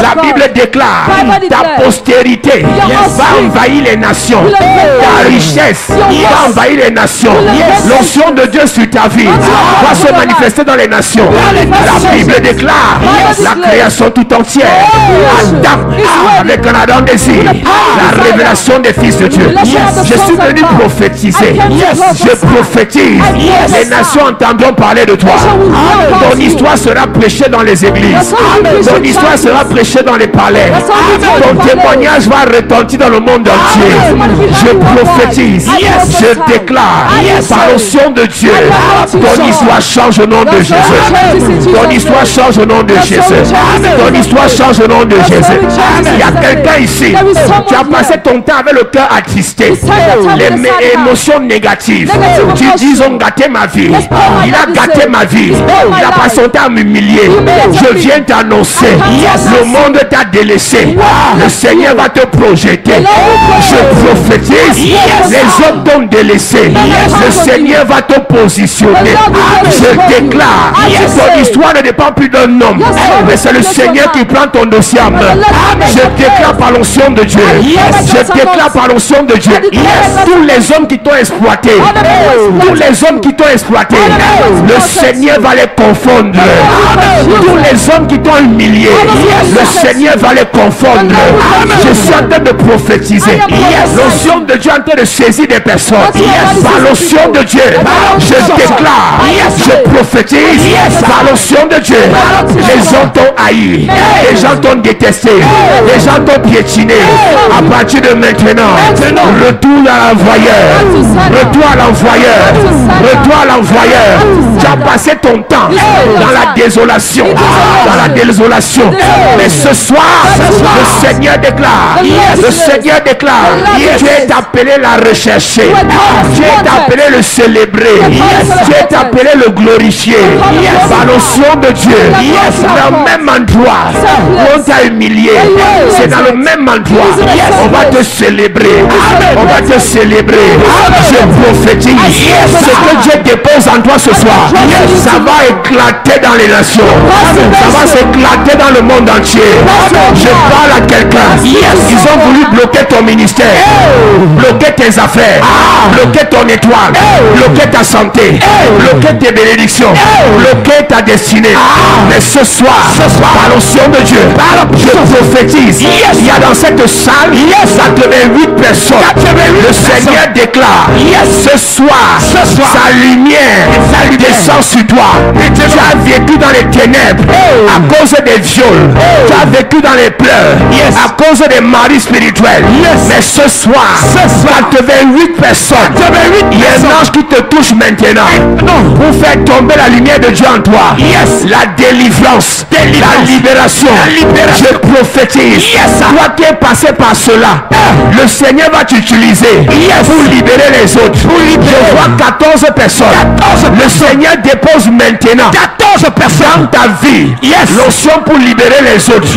la Bible déclare, ta postérité va envahir les nations, ta richesse va envahir les nations, l'onction de Dieu sur ta vie va se manifester dans les nations. La Bible déclare, la création tout entière, Adam avec un Adam désir, la révélation des fils de Dieu. Je suis venu prophétiser, je prophétise, les nations entendront parler de toi. Ton histoire sera prêchée dans les églises, ton histoire sera prêchée dans les palais, ton témoignage va retentir dans le monde entier. Je prophétise, je déclare, par l'onction de Dieu, ton histoire change au nom de Jésus. Ton histoire change au nom de Jésus. Ton histoire change au nom de Jésus. Il y a quelqu'un ici, tu as passé ton temps avec le cœur attristé, les émotions négatives. Tu dis, ils ont gâté ma vie, il a gâté ma vie, il a passé son temps à humilié, je viens t'annoncer, le monde t'a délaissé. Le Seigneur va te projeter. Je prophétise, les hommes t'ont délaissé. Le Seigneur va te positionner. Je déclare, ton histoire ne dépend plus d'un homme, mais c'est le Seigneur qui prend ton dossier en main. Je déclare par l'onction de Dieu. Je déclare par l'onction de Dieu. Tous les hommes qui t'ont exploité, tous les hommes qui t'ont exploité, le Seigneur va les confondre. Tous les hommes qui t'ont humilié, le Seigneur va les confondre. Je suis en train de prophétiser. L'onction de Dieu est en train de saisir des personnes. Par l'onction de Dieu, je déclare, je prophétise. Par l'onction de Dieu, les gens t'ont haï, les gens t'ont détesté, les gens t'ont piétiné. À partir de maintenant, retourne à l'envoyeur, retourne à l'envoyeur, retourne à l'envoyeur. Tu as passé ton temps dans la désolation, dans la désolation. Mais ce soir, le Seigneur déclare, le Seigneur déclare, Dieu est appelé la rechercher, Dieu est appelé le célébrer, Dieu est appelé le glorifier. Par l'onction de Dieu, dans le même endroit où on t'a humilié, c'est dans le même endroit, on va te célébrer, on va te célébrer. Je prophétise, ce que Dieu dépose en toi ce soir, ça va éclater dans les nations, ça va s'éclater dans le monde entier. Je parle à quelqu'un, ils ont voulu bloquer ton ministère, bloquer tes affaires, bloquer ton étoile, bloquer ta santé, bloquer tes bénédictions, bloquer ta destinée. Mais ce soir, par l'onction de Dieu, je prophétise, il y a dans cette salle 88 personnes. Le Seigneur déclare, ce soir, sa lumière descend sur toi. Tu as vécu dans les ténèbres à cause des viols, tu as vécu dans les pleurs à cause des maris spirituels. Mais ce soir, 88 personnes, il y a un ange qui te touche maintenant pour faire tomber la lumière de Dieu en toi. La délivrance, la libération. Je prophétise, toi qui es passé par cela, le Seigneur va t'utiliser pour libérer les autres. Je vois 14 personnes. Le Seigneur dépose maintenant 14 personnes dans ta vie. L'onction pour libérer les autres,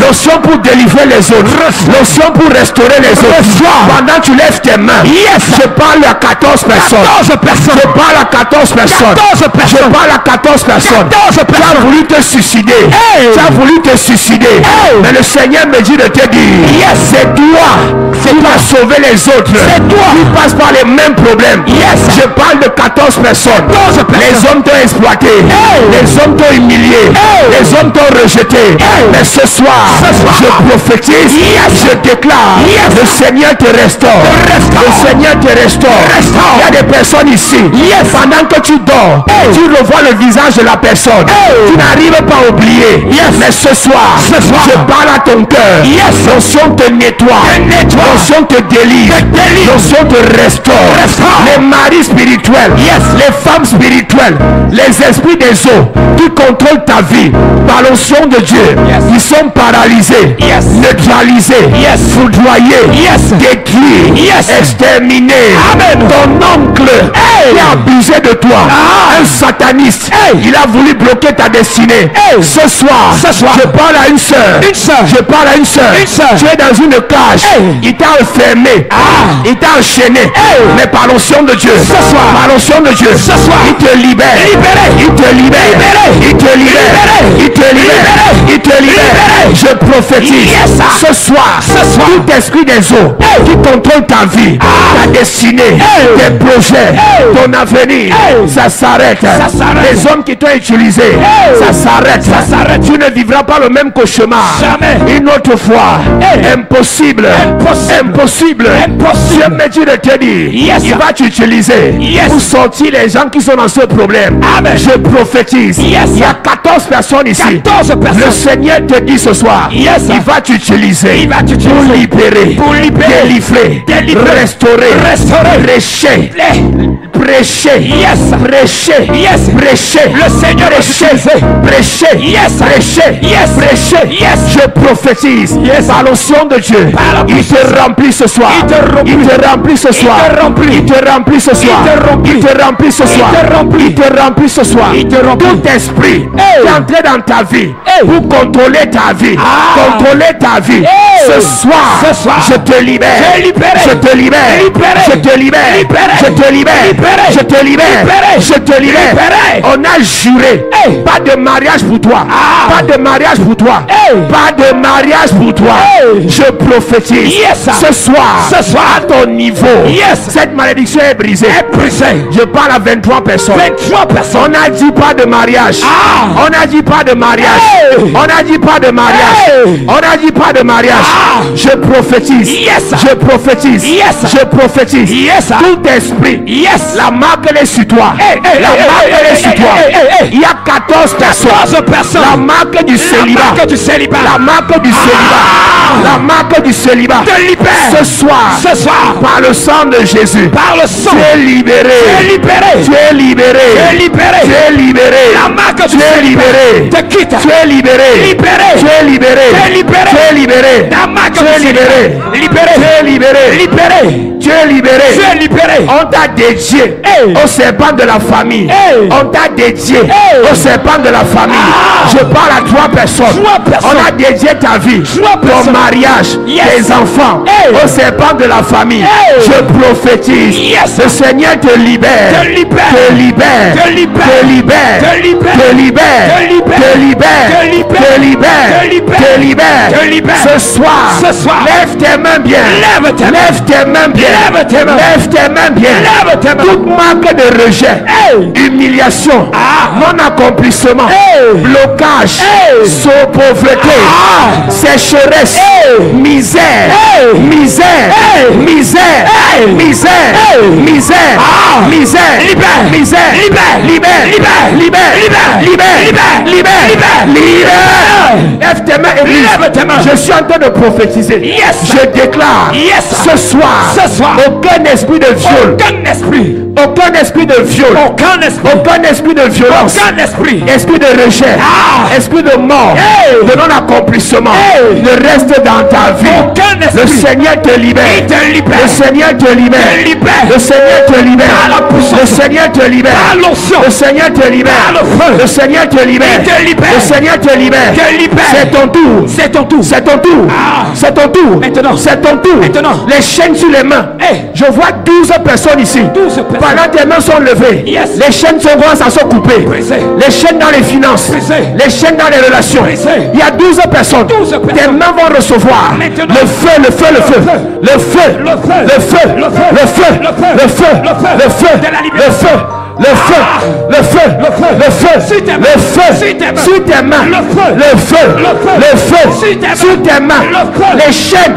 l'onction pour délivrer les autres, l'onction pour restaurer les autres. Pendant que tu lèves tes mains, je parle à 14 personnes. Je parle à 14 personnes. Je parle à 14 personnes. Tu as voulu te suicider, tu as voulu te suicider, mais le Seigneur me dit de te dire, c'est toi qui vas sauver les autres. C'est toi qui passes par les mêmes problèmes. Je parle de 14 personnes. Les hommes t'ont exploité, les hommes t'ont humilié, les hommes t'ont rejeté. Mais ce soir, je prophétise, je déclare, le Seigneur te restaure. Le Seigneur te restaure. Il y a des personnes ici, pendant que tu dors, tu revois le visage de la personne. Tu n'arrives pas à oublier. Mais ce soir, je parle à ton cœur. L'onction te nettoie, l'onction te délivre, l'onction te restaure. Les maris spirituels, les femmes spirituelles, les esprits des eaux qui contrôlent ta vie, par l'onction de Dieu, ils sont paralysés, neutralisés, foudroyés, détruits, exterminés. Ton oncle qui a abusé de toi, un sataniste, il a voulu bloquer ta destinée. Ce soir, je parle à une soeur, je parle à une soeur. Tu es dans une cage, il t'a enfermé, il t'a enchaîné, mais par l'onction de Dieu, par l'onction de Dieu, il te libère, il te libère, il te libère, il te libère, il te libère. Je prophétise, ce soir, tout esprit des eaux qui contrôle ta vie, ta destinée, tes projets, ton avenir, ça s'arrête. Les hommes qui t'ont utilisé, ça s'arrête. Tu ne vivras pas le même cauchemar une autre fois. Impossible, impossible. Dieu me dit de te dire, il va t'utiliser pour sortir les gens qui sont dans ce problème. Je prophétise, il y a 14 personnes ici. 14 personnes. Le Seigneur te dit ce soir, Yes. il va t'utiliser Il va t'utiliser pour libérer, délivrer, restaurer, prêcher, prêcher, Yes. prêcher, Yes. prêcher. Le Seigneur est prêcher, prêcher, Yes. prêcher, Yes. prêcher. Yes. Je prophétise par l'onction de Dieu. Par la Il te remplit ce soir. Il te remplit. Il te remplit ce soir. te remplit. Il te remplit ce soir. te remplit. Il te remplit ce soir. te remplit. Il te remplit ce soir. Il te remplit. Tout esprit Hey. qui est entré dans ta vie Hey. pour contrôler ta vie, contrôler ta vie. Hey. Ce soir, je te libère. Je libère. Je te libère. Libéré. Je te libère. Libéré. Je te libère. Libéré. Je te libère. Libéré. Je te libère. Libéré. On a juré. Hey. Pas de mariage pour toi. Pas de mariage pour toi. Hey. Pas de mariage pour toi. Hey. Je prophétise. Yes. Ce soir, à ton niveau, Yes. cette malédiction est brisée. Je parle à 23 personnes. 23 personnes. On n'a dit pas de mariage. On n'a dit pas de mariage. Hey. On n'a dit pas de mariage. Hey. On n'a dit pas de mariage. Je prophétise. Yes. Je prophétise. Yes. Je prophétise. Yes. Tout esprit. Yes. La marque elle est sur toi. hey, La hey, marque hey, elle est hey, sur hey, toi. hey, hey, hey. Il y a 14 personnes. 14 personnes. La marque du célibat. marque du célibat. La marque du célibat. La marque du célibat. Te libère. Ce soir. Ce soir. Par le sang de Jésus. Par le sang. Tu es libéré. Tu es libéré. Tu es libéré. Tu es libéré. Tu es libéré. La marque du Tu es célibat libéré. te quitte. Tu es libéré. Libéré. Tu es libéré. Tu es libéré. Tu es libéré. La marque Tu es du célibat. libéré. Libéré. Tu es libéré. Libéré. Tu es libéré. Tu es libéré. On t'a dédié Hey. au serpent de la famille. Hey. On t'a dédié Hey. au serpent de la famille. Je parle à 3 personnes. 3 personnes. On a dédié ta vie, 3 ton personnes. mariage, Yes. tes enfants Hey. au serpent de la famille. Hey. Je prophétise. Yes. Le Seigneur te libère. Te libère. Te libère. Te libère. Te libère. Te libère. Te libère. Te libère. Te libère. Te libère. Te libère. Te libère. Te libère. Te libère. Ce soir. Ce soir. Lève tes mains bien. Lève tes mains. Lève tes mains bien. Lève tes mains. Lève tes mains bien. Lève tes mains. Toute marque de rejet, Hey. humiliation, non-accomplissement, Hey. blocage, Hey. pauvreté, sécheresse, misère, misère, Hey. misère, Hey. misère, Hey. misère, misère, Libère. misère, Libère. libère, Libère. libère, Libère. libère, Libère. libère, Libère. libère. Lève tes mains, Église. Lève tes mains. Je suis en train de prophétiser. Yes. Je déclare Yes. ce soir, Ce soir. aucun esprit de viol, Aucun esprit. aucun esprit de viol, Aucun esprit. aucun esprit de violence, Aucun esprit. esprit de rejet, esprit de mort, Hey. de non-accomplissement, Hey. ne reste dans ta vie. Aucun esprit. Le Seigneur te libère. Il te libère. Le Seigneur te libère. Te libère. Le Seigneur te libère. Par la puissance. Le Seigneur te libère. Par l'onction. Le Seigneur te libère. Par le feu. Le Seigneur te libère. Il te libère. Le Seigneur te libère. Te libère. C'est ton tour. C'est ton tour. C'est ton tour. C'est ton tour. Maintenant. C'est ton tour. Maintenant. Les chaînes sur les mains. Hey. Je vois 12 personnes ici. 12 personnes. Pendant tes mains sont levées. Yes. Les chaînes sont commencent à se couper. Brisé. Les chaînes dans les finances. Brisé. Les chaînes dans les relations. Brisé. Il y a 12 personnes. 12 personnes. Tes mains vont recevoir Maintenant. le feu, le feu, le feu. Le feu. Le feu. Le feu. Le feu. Le feu. Le feu. Le feu. Le feu. Le feu. De la Le libération. feu. Le feu. Le feu. Le feu. Le feu. Sur tes mains. Le feu. Sur tes mains. Sur tes mains. Le feu. Le feu. Le feu. Le feu. Sur tes mains. Sur tes mains. Le feu. Les chaînes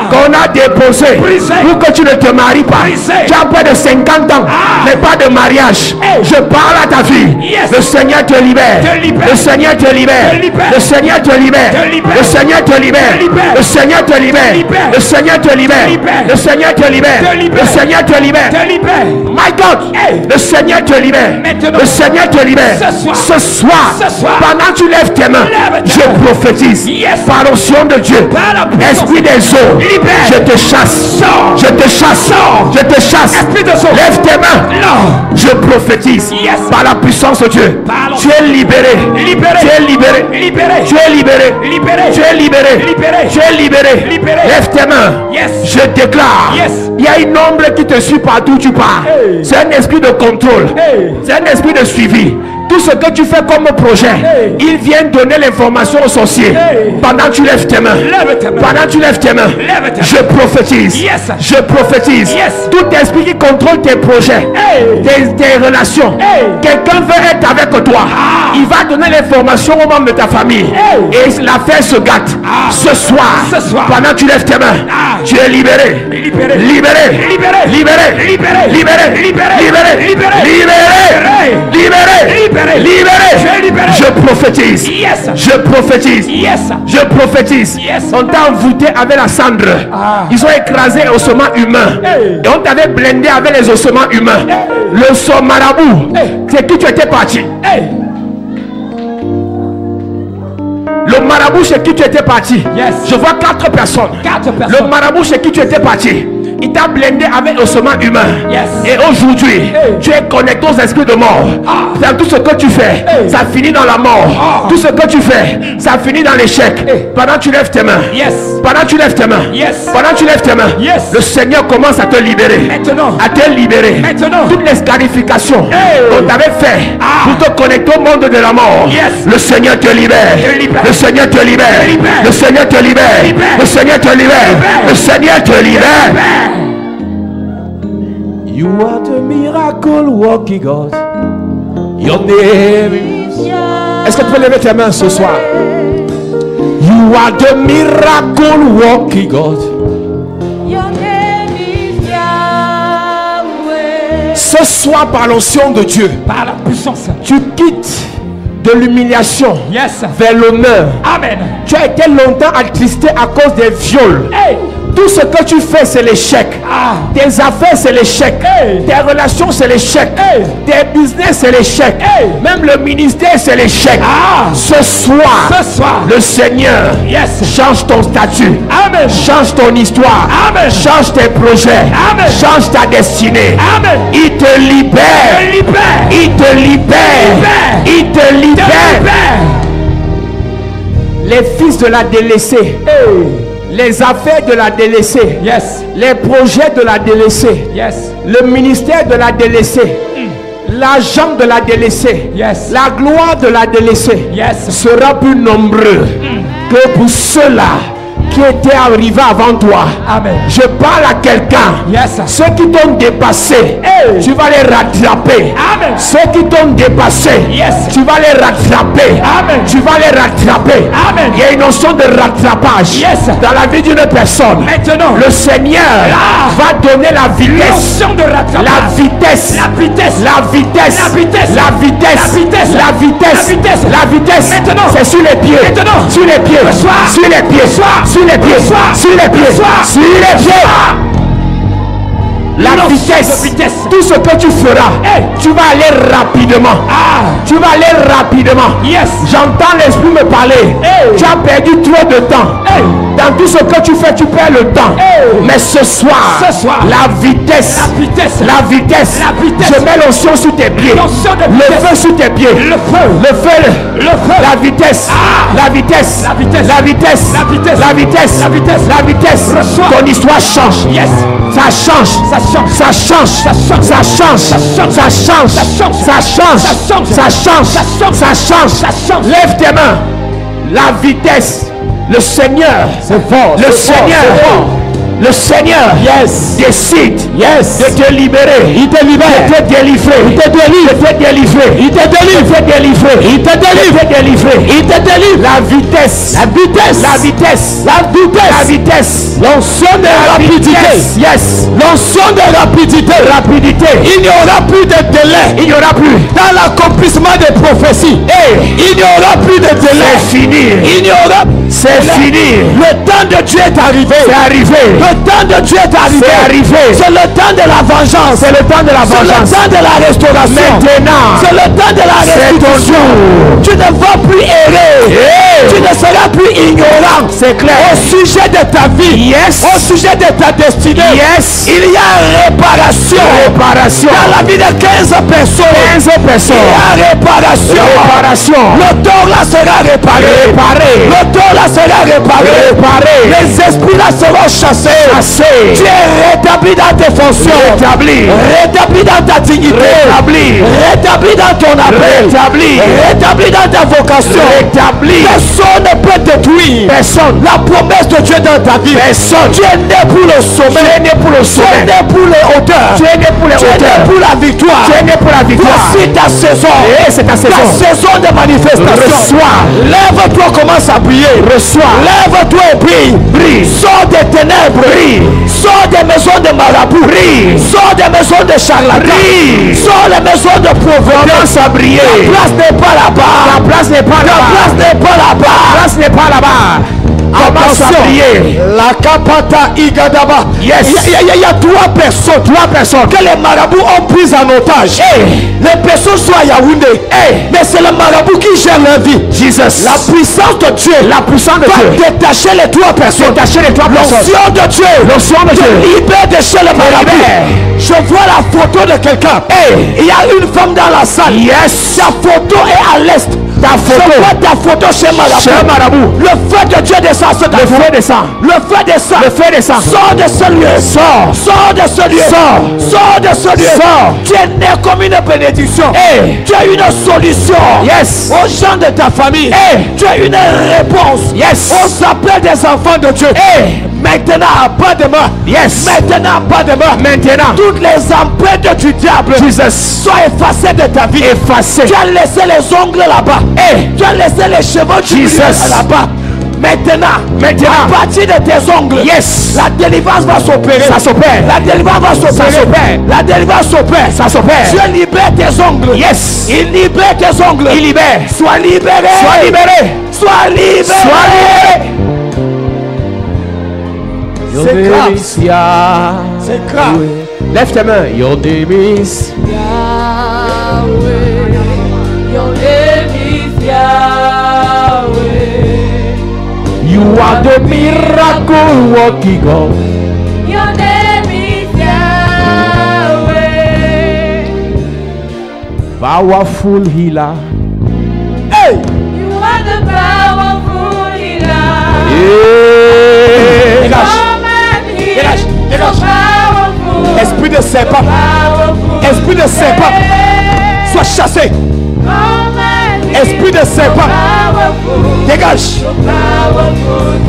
qu'on a déposées Brisé. pour que tu ne te maries pas. Brisé. Tu as près de 50 ans, mais pas de mariage. Hey. Je parle à ta vie. Yes. Le Seigneur te libère. Te libère. Le Seigneur te libère. Te libère. Le Seigneur te libère. Te libère. Le Seigneur te libère. Te libère. Le Seigneur te libère. Te libère. Le Seigneur te libère. Te libère. Le Seigneur te libère. Te libère. Le Seigneur te libère. Te libère. My God, Hey. le Seigneur te libère. Maintenant. Le Seigneur te libère. Ce soir. Ce soir. Ce soir. Pendant que tu lèves tes mains, Lève tes je mains. prophétise Yes. par l'onction de Dieu. Par la puissance. Esprit des eaux, Libère. je te chasse. Sors. Je te chasse. Sors. Je te chasse. Esprit des eaux. Lève tes mains. Non. Je prophétise Yes. par la puissance de Dieu. Par Tu es libéré. Libéré. Tu es libéré. Libéré. Tu es libéré. Libéré. Tu es libéré. Libéré. Tu es libéré. Libéré. Lève tes mains. Yes. Je déclare. Yes. Il y a une ombre qui te suit partout où tu pars. Hey. C'est un esprit de contrôle. Hey. C'est un esprit de suivi. Tout ce que tu fais comme projet, Hey. il vient donner l'information aux sorciers. Hey. Pendant que tu lèves tes mains. Lève tes mains. Pendant que tu lèves tes mains. Lève tes mains. Je prophétise. Yes. Je prophétise. Yes. Tout esprit qui contrôle tes projets, Hey. tes relations. Hey. Quelqu'un veut être avec toi. Il va donner l'information aux membres de ta famille. Hey. Et l'affaire se gâte. Ce soir, Ce soir. pendant que tu lèves tes mains, tu es libéré. Libéré. Libéré. Libéré. Libéré. Libéré. Libéré. Libéré. Libéré. Libéré. Libéré. Libéré. Libéré. Libéré. Tu es libéré. Je prophétise. Yes. Je prophétise. Yes. Je prophétise. Yes. On t'a envoûté avec la cendre. Ils ont écrasé les ossements humains. Hey. Et on t'avait blindé avec les ossements humains. Le son marabout, c'est qui tu étais parti. Hey. Le marabout chez qui tu étais parti. Yes. Je vois 4 personnes. 4 Le personnes. marabout chez qui tu étais parti. Il t'a blindé avec ossements humains. Yes. Et aujourd'hui, Hey. tu es connecté aux esprits de mort. Dans tout ce que tu fais, Hey. ça finit dans la mort. Ah. Tout ce que tu fais, ça finit dans l'échec. Hey. Pendant que tu lèves tes mains. Yes. Pendant que tu lèves tes mains. Yes. Pendant que tu lèves tes mains. Yes. Le Seigneur commence à te libérer. Maintenant. À te libérer. Maintenant. Toutes les scarifications Hey. qu'on t'avait fait pour te connecter au monde de la mort. Yes. Le Seigneur te libère. Te libère. Le Seigneur te libère. Te libère. Le Seigneur te libère. libère. Le Seigneur te libère. libère. Le Seigneur te libère. You are the miracle working God. Your name is. Est-ce que tu peux lever tes mains ce soir? You are the miracle working God. Your name is Yahweh. Ce soir, par l'onction de Dieu, Par la puissance. tu quittes de l'humiliation Yes. vers l'honneur. Amen. Tu as été longtemps attristé à cause des viols. Hey. Tout ce que tu fais, c'est l'échec. Tes affaires, c'est l'échec. Hey. Tes relations, c'est l'échec. Hey. Tes business, c'est l'échec. Hey. Même le ministère, c'est l'échec. Ce soir, Ce soir. le Seigneur Yes. change ton statut. Amen. Change ton histoire. Amen. Change tes projets. Amen. Change ta destinée. Amen. Il te libère. Te libère. Il te libère. Libère. Il te Te libère. libère. Les fils de la délaissée. Les affaires de la délaissée. Yes. Les projets de la délaissée. Yes. Le ministère de la délaissée. L'argent de la délaissée. Yes. La gloire de la délaissée. Yes. Sera plus nombreux que pour ceux-là qui étaient arrivés avant toi. Amen. Je parle à quelqu'un. Yes. Ceux qui t'ont dépassé, Hey. tu vas les rattraper. Amen. Ceux qui t'ont dépassé, Yes. tu vas les rattraper. Amen. Tu vas les rattraper. Amen. Il y a une notion de rattrapage Yes. dans la vie d'une personne. Maintenant. Le Seigneur va donner la vitesse. L'onction de rattrapage. La vitesse. La vitesse. La vitesse. La vitesse. La vitesse. La vitesse. La vitesse. La vitesse. La vitesse. Maintenant. C'est sur les pieds. Maintenant. Sur les pieds. Le soir. Sur les pieds. Le soir. Sur les pieds. Le soir. Sur les pieds. Le soir. Sur les pieds. La L'onction vitesse. de vitesse. Tout ce que tu feras, Hey. tu vas aller rapidement. Tu vas aller rapidement. Yes. J'entends l'esprit me parler. Hey. Tu as perdu trop de temps. Hey. Dans tout ce que tu fais, tu perds le temps. Hey. Mais ce soir, Ce soir. la vitesse. La vitesse. La vitesse. La vitesse. Je mets l'onction sous tes pieds. L'onction de Le vitesse. feu sous tes pieds. Le feu. Le feu. Le feu. La vitesse. La vitesse. La vitesse. La vitesse. La vitesse. La vitesse. La vitesse. La vitesse. Reçois. Ton histoire change. Yes. Ça change. Ça change. Ça change. Ça change. Ça change. Ça change. Ça change. Ça change. Ça change. Ça change. Ça change. Ça change. Ça change. Ça change. Lève tes mains. La vitesse. Le Seigneur. C'est fort. Le Seigneur. Le Seigneur décide de te libérer. Il te libère. De te délivrer. Il te délivre. De te délivrer. Il te délivre. De te délivrer. Il te délivre. De te délivrer. Il te délivre. La vitesse. La vitesse. La vitesse. La vitesse. La vitesse. L'onction de rapidité. Yes. L'onction de rapidité. Rapidité. Il n'y aura plus de délai. Il n'y aura plus. Dans l'accomplissement des prophéties. Il n'y aura plus de délai. C'est fini. Il n'y aura. C'est fini. Le temps de Dieu est arrivé. C'est arrivé. Le temps de Dieu est arrivé. C'est arrivé. C'est le temps de la vengeance. C'est le temps de la vengeance. C'est le temps de la restauration. Maintenant. C'est le temps de la restitution. Tu ne vas plus errer. Tu ne seras plus ignorant. C'est clair. Au sujet de ta vie. Yes. Au sujet de ta destinée. Yes. Il y a réparation. Réparation. Dans la vie de 15 personnes. 15 personnes. Il y a réparation. Réparation. Le tort là sera réparé. Réparé. Le tort là sera réparé. Réparé. Les esprits là seront chassés. Tu es rétabli dans tes fonctions. Rétabli. Rétabli dans ta dignité. Rétabli. Rétabli dans ton appel. Rétabli. Rétabli dans ta vocation. Rétabli. Personne ne peut détruire. Personne. La promesse de Dieu dans ta vie. Personne. Tu es né pour le sommet. Tu es né pour le sommet. Tu es né pour le hauteurs. Tu es né pour les Tu es né hauteurs. pour la victoire. Tu es né pour la victoire. Voici ta saison. Et c'est ta saison. Ta saison de manifestation. Reçois. Lève-toi, commence à prier. Reçois. Lève-toi et prie. Brille. Sors des ténèbres. Brille. Sors des maisons de marabouts. Brille. Sors des maisons de charlatans. Brille. Sors les maisons de pauvreté. Commence à briller. La place n'est pas là-bas. La place n'est pas La là-bas. place n'est pas là-bas. La place n'est pas là-bas. Commence à briller. La kapata igadaba. Yes. Il y a trois personnes que les marabouts ont prises en otage. Les personnes sont à Yaoundé. Mais c'est le marabout qui gère leur vie. Jesus. La puissance de Dieu. La puissance de va Dieu. détacher les trois personnes. Détacher les trois personnes. L'onction de Dieu. L'onction de Dieu. Libère de chez le marabout. Je vois la photo de quelqu'un. Il y a une femme dans la salle. Yes. Sa photo est à l'est. Ta photo. Je vois ta photo chez marabout. Chez marabout. Le feu de Dieu descend sur ta Le photo. feu descend. Le feu descend. Le feu descend. Sors de ce lieu. Sors. Sors de ce lieu. Sors. Sors de ce lieu. Sors. Tu es né comme une bénédiction. Tu as une solution. Yes. Aux gens de ta famille. Tu as une réponse. Yes. On s'appelle des enfants de Dieu. Maintenant, pas demain. Yes. Maintenant, pas demain. Maintenant. Toutes les empreintes du diable. Jesus. Soient effacées de ta vie. Effacées. Tu as laissé les ongles là-bas. Tu as laissé les cheveux du milieu là-bas. Maintenant, à partir de tes ongles, la délivrance va s'opérer. Ça s'opère. La délivrance va s'opérer. Ça s'opère. La délivrance s'opère. Ça s'opère. Dieu libère tes ongles. Yes. Il libère tes ongles. Il libère. Sois libéré. Sois libéré. Sois libéré. Sois libéré. C'est grave. C'est grave. Lève tes mains. Your name is Yahweh. Your name is Yahweh. You are the miracle working God. Your name is Yahweh. Powerful healer. You are the powerful healer. Yeah. Come and heal. Dégage. Dégage. So powerful. Esprit de serpent. Powerful. Esprit de serpent. Sois chassé. Come and heal. Esprit de serpent. Powerful. Dégage. So powerful.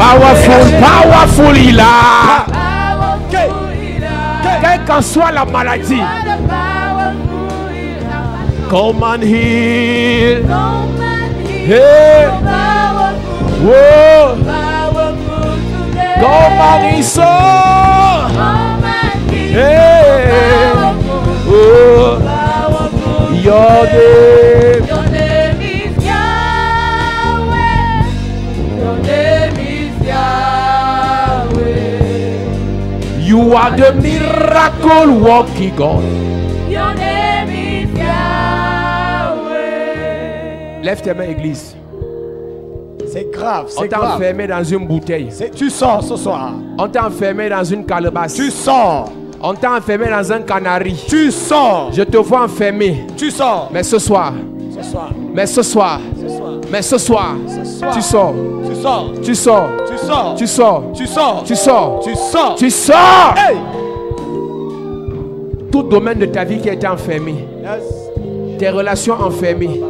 Powerful healer. Powerful healer. Quelle qu'en soit la maladie. You are the powerful healer. Come and heal. Come and heal. Hey. So powerful. Whoa. Powerful today. Come and restore. Come and heal. Hey. Powerful. Oh. Powerful Your today. name. Your name is Yahweh. Your name is Yahweh. You are the miracle working God. Your name is Yahweh. Lève tes mains, église. C'est grave. On C'est t'a grave. enfermé dans une bouteille. Tu sors ce soir. On t'a enfermé dans une calebasse. Tu sors. On t'a enfermé dans un canari. Tu sors. Je te vois enfermé. Tu sors. Mais ce soir, Ce soir. mais ce soir, Ce soir. mais ce soir, Ce soir. tu sors, Tu sors. tu sors, Tu sors. tu sors, Tu sors. tu sors, Tu sors. tu sors. Hey. Tout domaine de ta vie qui a été enfermé, Yes. tes relations enfermées,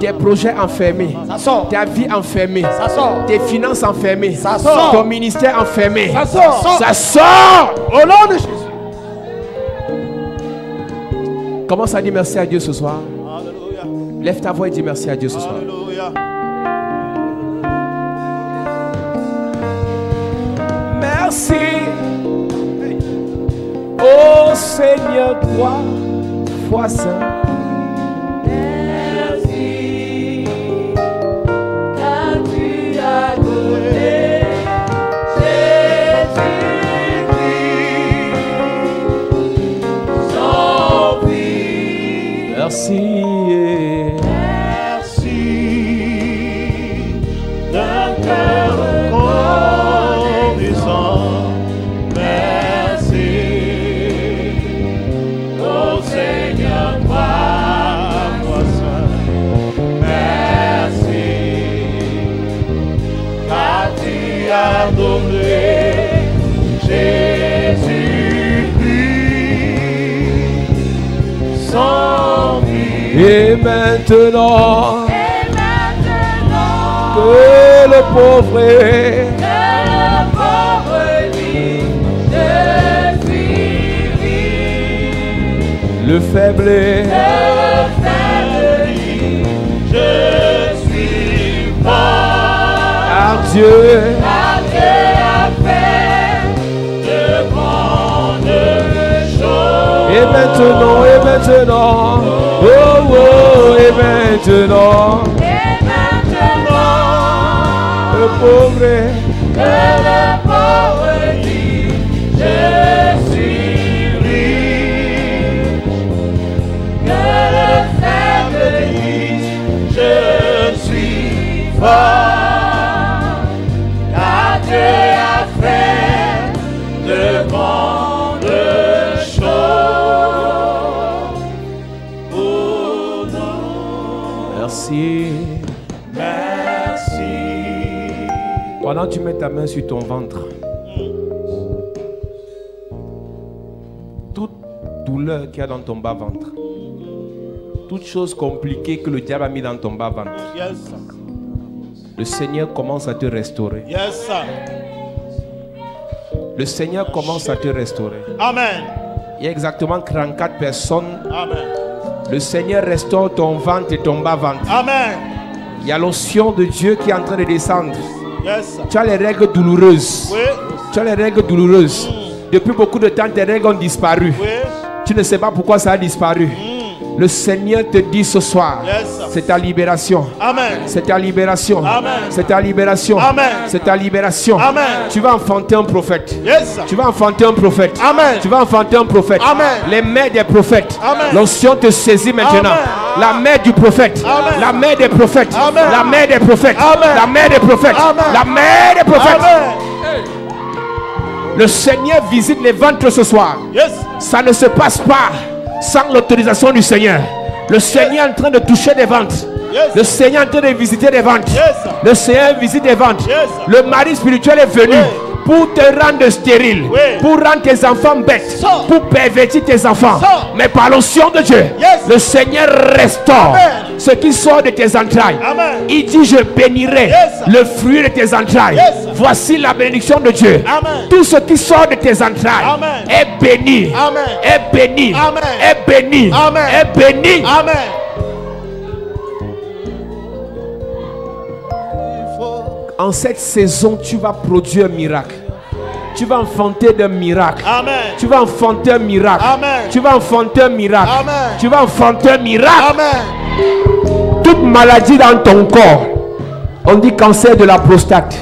tes projets enfermés, Ça sort. ta vie enfermée, Ça sort. tes finances enfermées, Ça sort. ton ministère enfermé. Ça sort. Ça sort. Au nom de Jésus. Commence à dire merci à Dieu ce soir. Alléluia. Lève ta voix et dis merci à Dieu ce soir. Alléluia. Merci. Oh Seigneur, toi, foi saint. Merci, car tu as donné Jésus-Christ, son Fils. Merci. Merci d'un cœur reconnaissant. Merci, ô Seigneur, toi seul. Merci, car tu as donné Jésus-Christ, son Fils. Et maintenant, Et maintenant, que le pauvre est, que le pauvre vit, je suis le faible, je suis fort. car Dieu a fait de grandes choses. et maintenant, oh, oh, et maintenant, le pauvre, dit, je suis riche. Que le faible dit, je suis fort. Car Dieu a fait de grandes choses pour nous. merci. Merci. Pendant que tu mets ta main sur ton ventre, toute douleur qu'il y a dans ton bas-ventre, toute chose compliquée que le diable a mis dans ton bas-ventre, Yes. le Seigneur commence à te restaurer. Yes. Le Seigneur commence à te restaurer. Amen. Il y a exactement 34 personnes. Amen. Le Seigneur restaure ton ventre et ton bas-ventre. Amen. Il y a l'onction de Dieu qui est en train de descendre. Yes. Tu as les règles douloureuses. Oui. Tu as les règles douloureuses. Depuis beaucoup de temps, tes règles ont disparu. Oui. Tu ne sais pas pourquoi ça a disparu. Le Seigneur te dit ce soir, Yes. c'est ta libération. Amen. C'est ta libération. Amen. C'est ta libération. Amen. C'est ta libération. Amen. Tu vas enfanter un prophète. Yes. Tu vas enfanter un prophète. Amen. Tu vas enfanter un prophète. Amen. Les mains des prophètes. Amen. L'onction te saisit maintenant. Amen. La main du prophète. Amen. La main des prophètes. Amen. La main des prophètes. Amen. La main des prophètes. Amen. La main des prophètes. Amen. Le Seigneur visite les ventres ce soir. Yes. Ça ne se passe pas sans l'autorisation du Seigneur. Le Seigneur est en train de toucher des ventres. Yes. Le Seigneur est en train de visiter des ventres. Yes. Le Seigneur visite des ventres. Yes. Le mari spirituel est venu pour te rendre stérile, Oui. pour rendre tes enfants bêtes, Sors. pour pervertir tes enfants. Sors. Mais par l'onction de Dieu, Yes. le Seigneur restaure Amen. ce qui sort de tes entrailles. Amen. Il dit, je bénirai Yes. le fruit de tes entrailles. Yes. Voici la bénédiction de Dieu. Amen. Tout ce qui sort de tes entrailles Amen. est béni, Amen. est béni, Amen. est béni, Amen. est béni. Amen. En cette saison, tu vas produire un miracle. Tu vas enfanter des miracles. Amen. Tu vas enfanter un miracle. Amen. Tu vas enfanter un miracle. Amen. Tu vas enfanter un miracle. Amen. Toute maladie dans ton corps, on dit cancer de la prostate,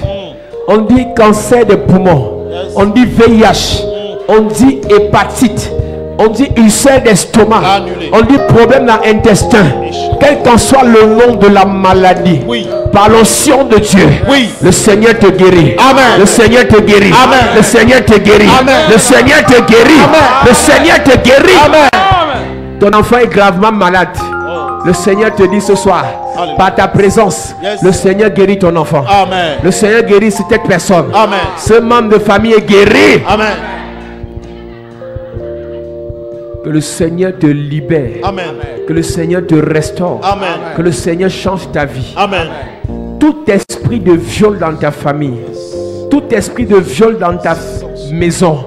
on dit cancer des poumons, Yes. on dit VIH, on dit hépatite, on dit ulcère d'estomac, Annulé. on dit problème dans l'intestin, quel qu'en soit le nom de la maladie. Oui. Par l'onction de Dieu, Oui. le Seigneur te guérit. Amen. Le Seigneur te guérit. Amen. Le Seigneur te guérit. Amen. Le Seigneur te guérit. Amen. Le Seigneur te guérit. Amen. Ton enfant est gravement malade. Le Seigneur te dit ce soir, Alléluia. par ta présence, Yes. le Seigneur guérit ton enfant. Amen. Le Seigneur guérit cette personne. Amen. Ce membre de famille est guéri. Amen. Que le Seigneur te libère. Amen. Que le Seigneur te restaure. Amen. Que le Seigneur change ta vie. Amen. Tout esprit de viol dans ta famille, tout esprit de viol dans ta maison,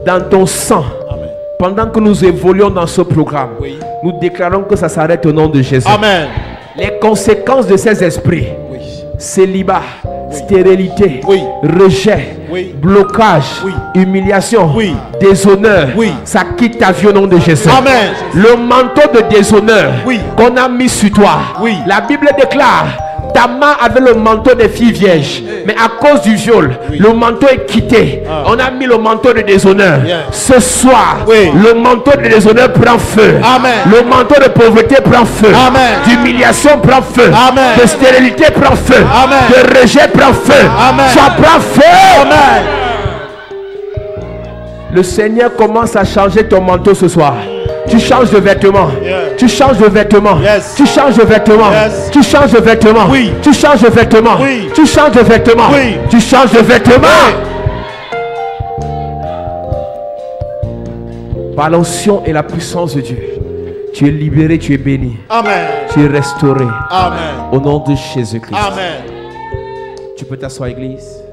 dans ton sang, Amen. pendant que nous évoluons dans ce programme, Oui. nous déclarons que ça s'arrête au nom de Jésus. Amen. Les conséquences de ces esprits, Oui. célibat, stérilité, Oui. rejet, Oui. blocage, Oui. humiliation, Oui. déshonneur, Oui. ça quitte ta vie au nom de Jésus. Amen. Le manteau de déshonneur Oui. qu'on a mis sur toi, Oui. la Bible déclare, ta main avait le manteau des filles vierges, mais à cause du viol, le manteau est quitté. On a mis le manteau de déshonneur. Yes. Ce soir, Oui. le manteau de déshonneur prend feu. Amen. Le manteau de pauvreté prend feu. Amen. D'humiliation prend feu. Amen. De stérilité prend feu. Amen. De rejet prend feu. Amen. Ça prend feu. Amen. Le Seigneur commence à changer ton manteau ce soir. Tu changes de vêtements. Yeah. Tu changes de vêtements. Yes. Tu changes de vêtements. Yes. Tu changes de vêtements. Oui. Tu changes de vêtements. Oui. Tu changes de vêtements. Oui. Tu changes de vêtements. Par l'onction et la puissance de Dieu, tu es libéré, tu es béni. Amen. Tu es restauré. Amen. Au nom de Jésus-Christ. Amen. Tu peux t'asseoir, Église.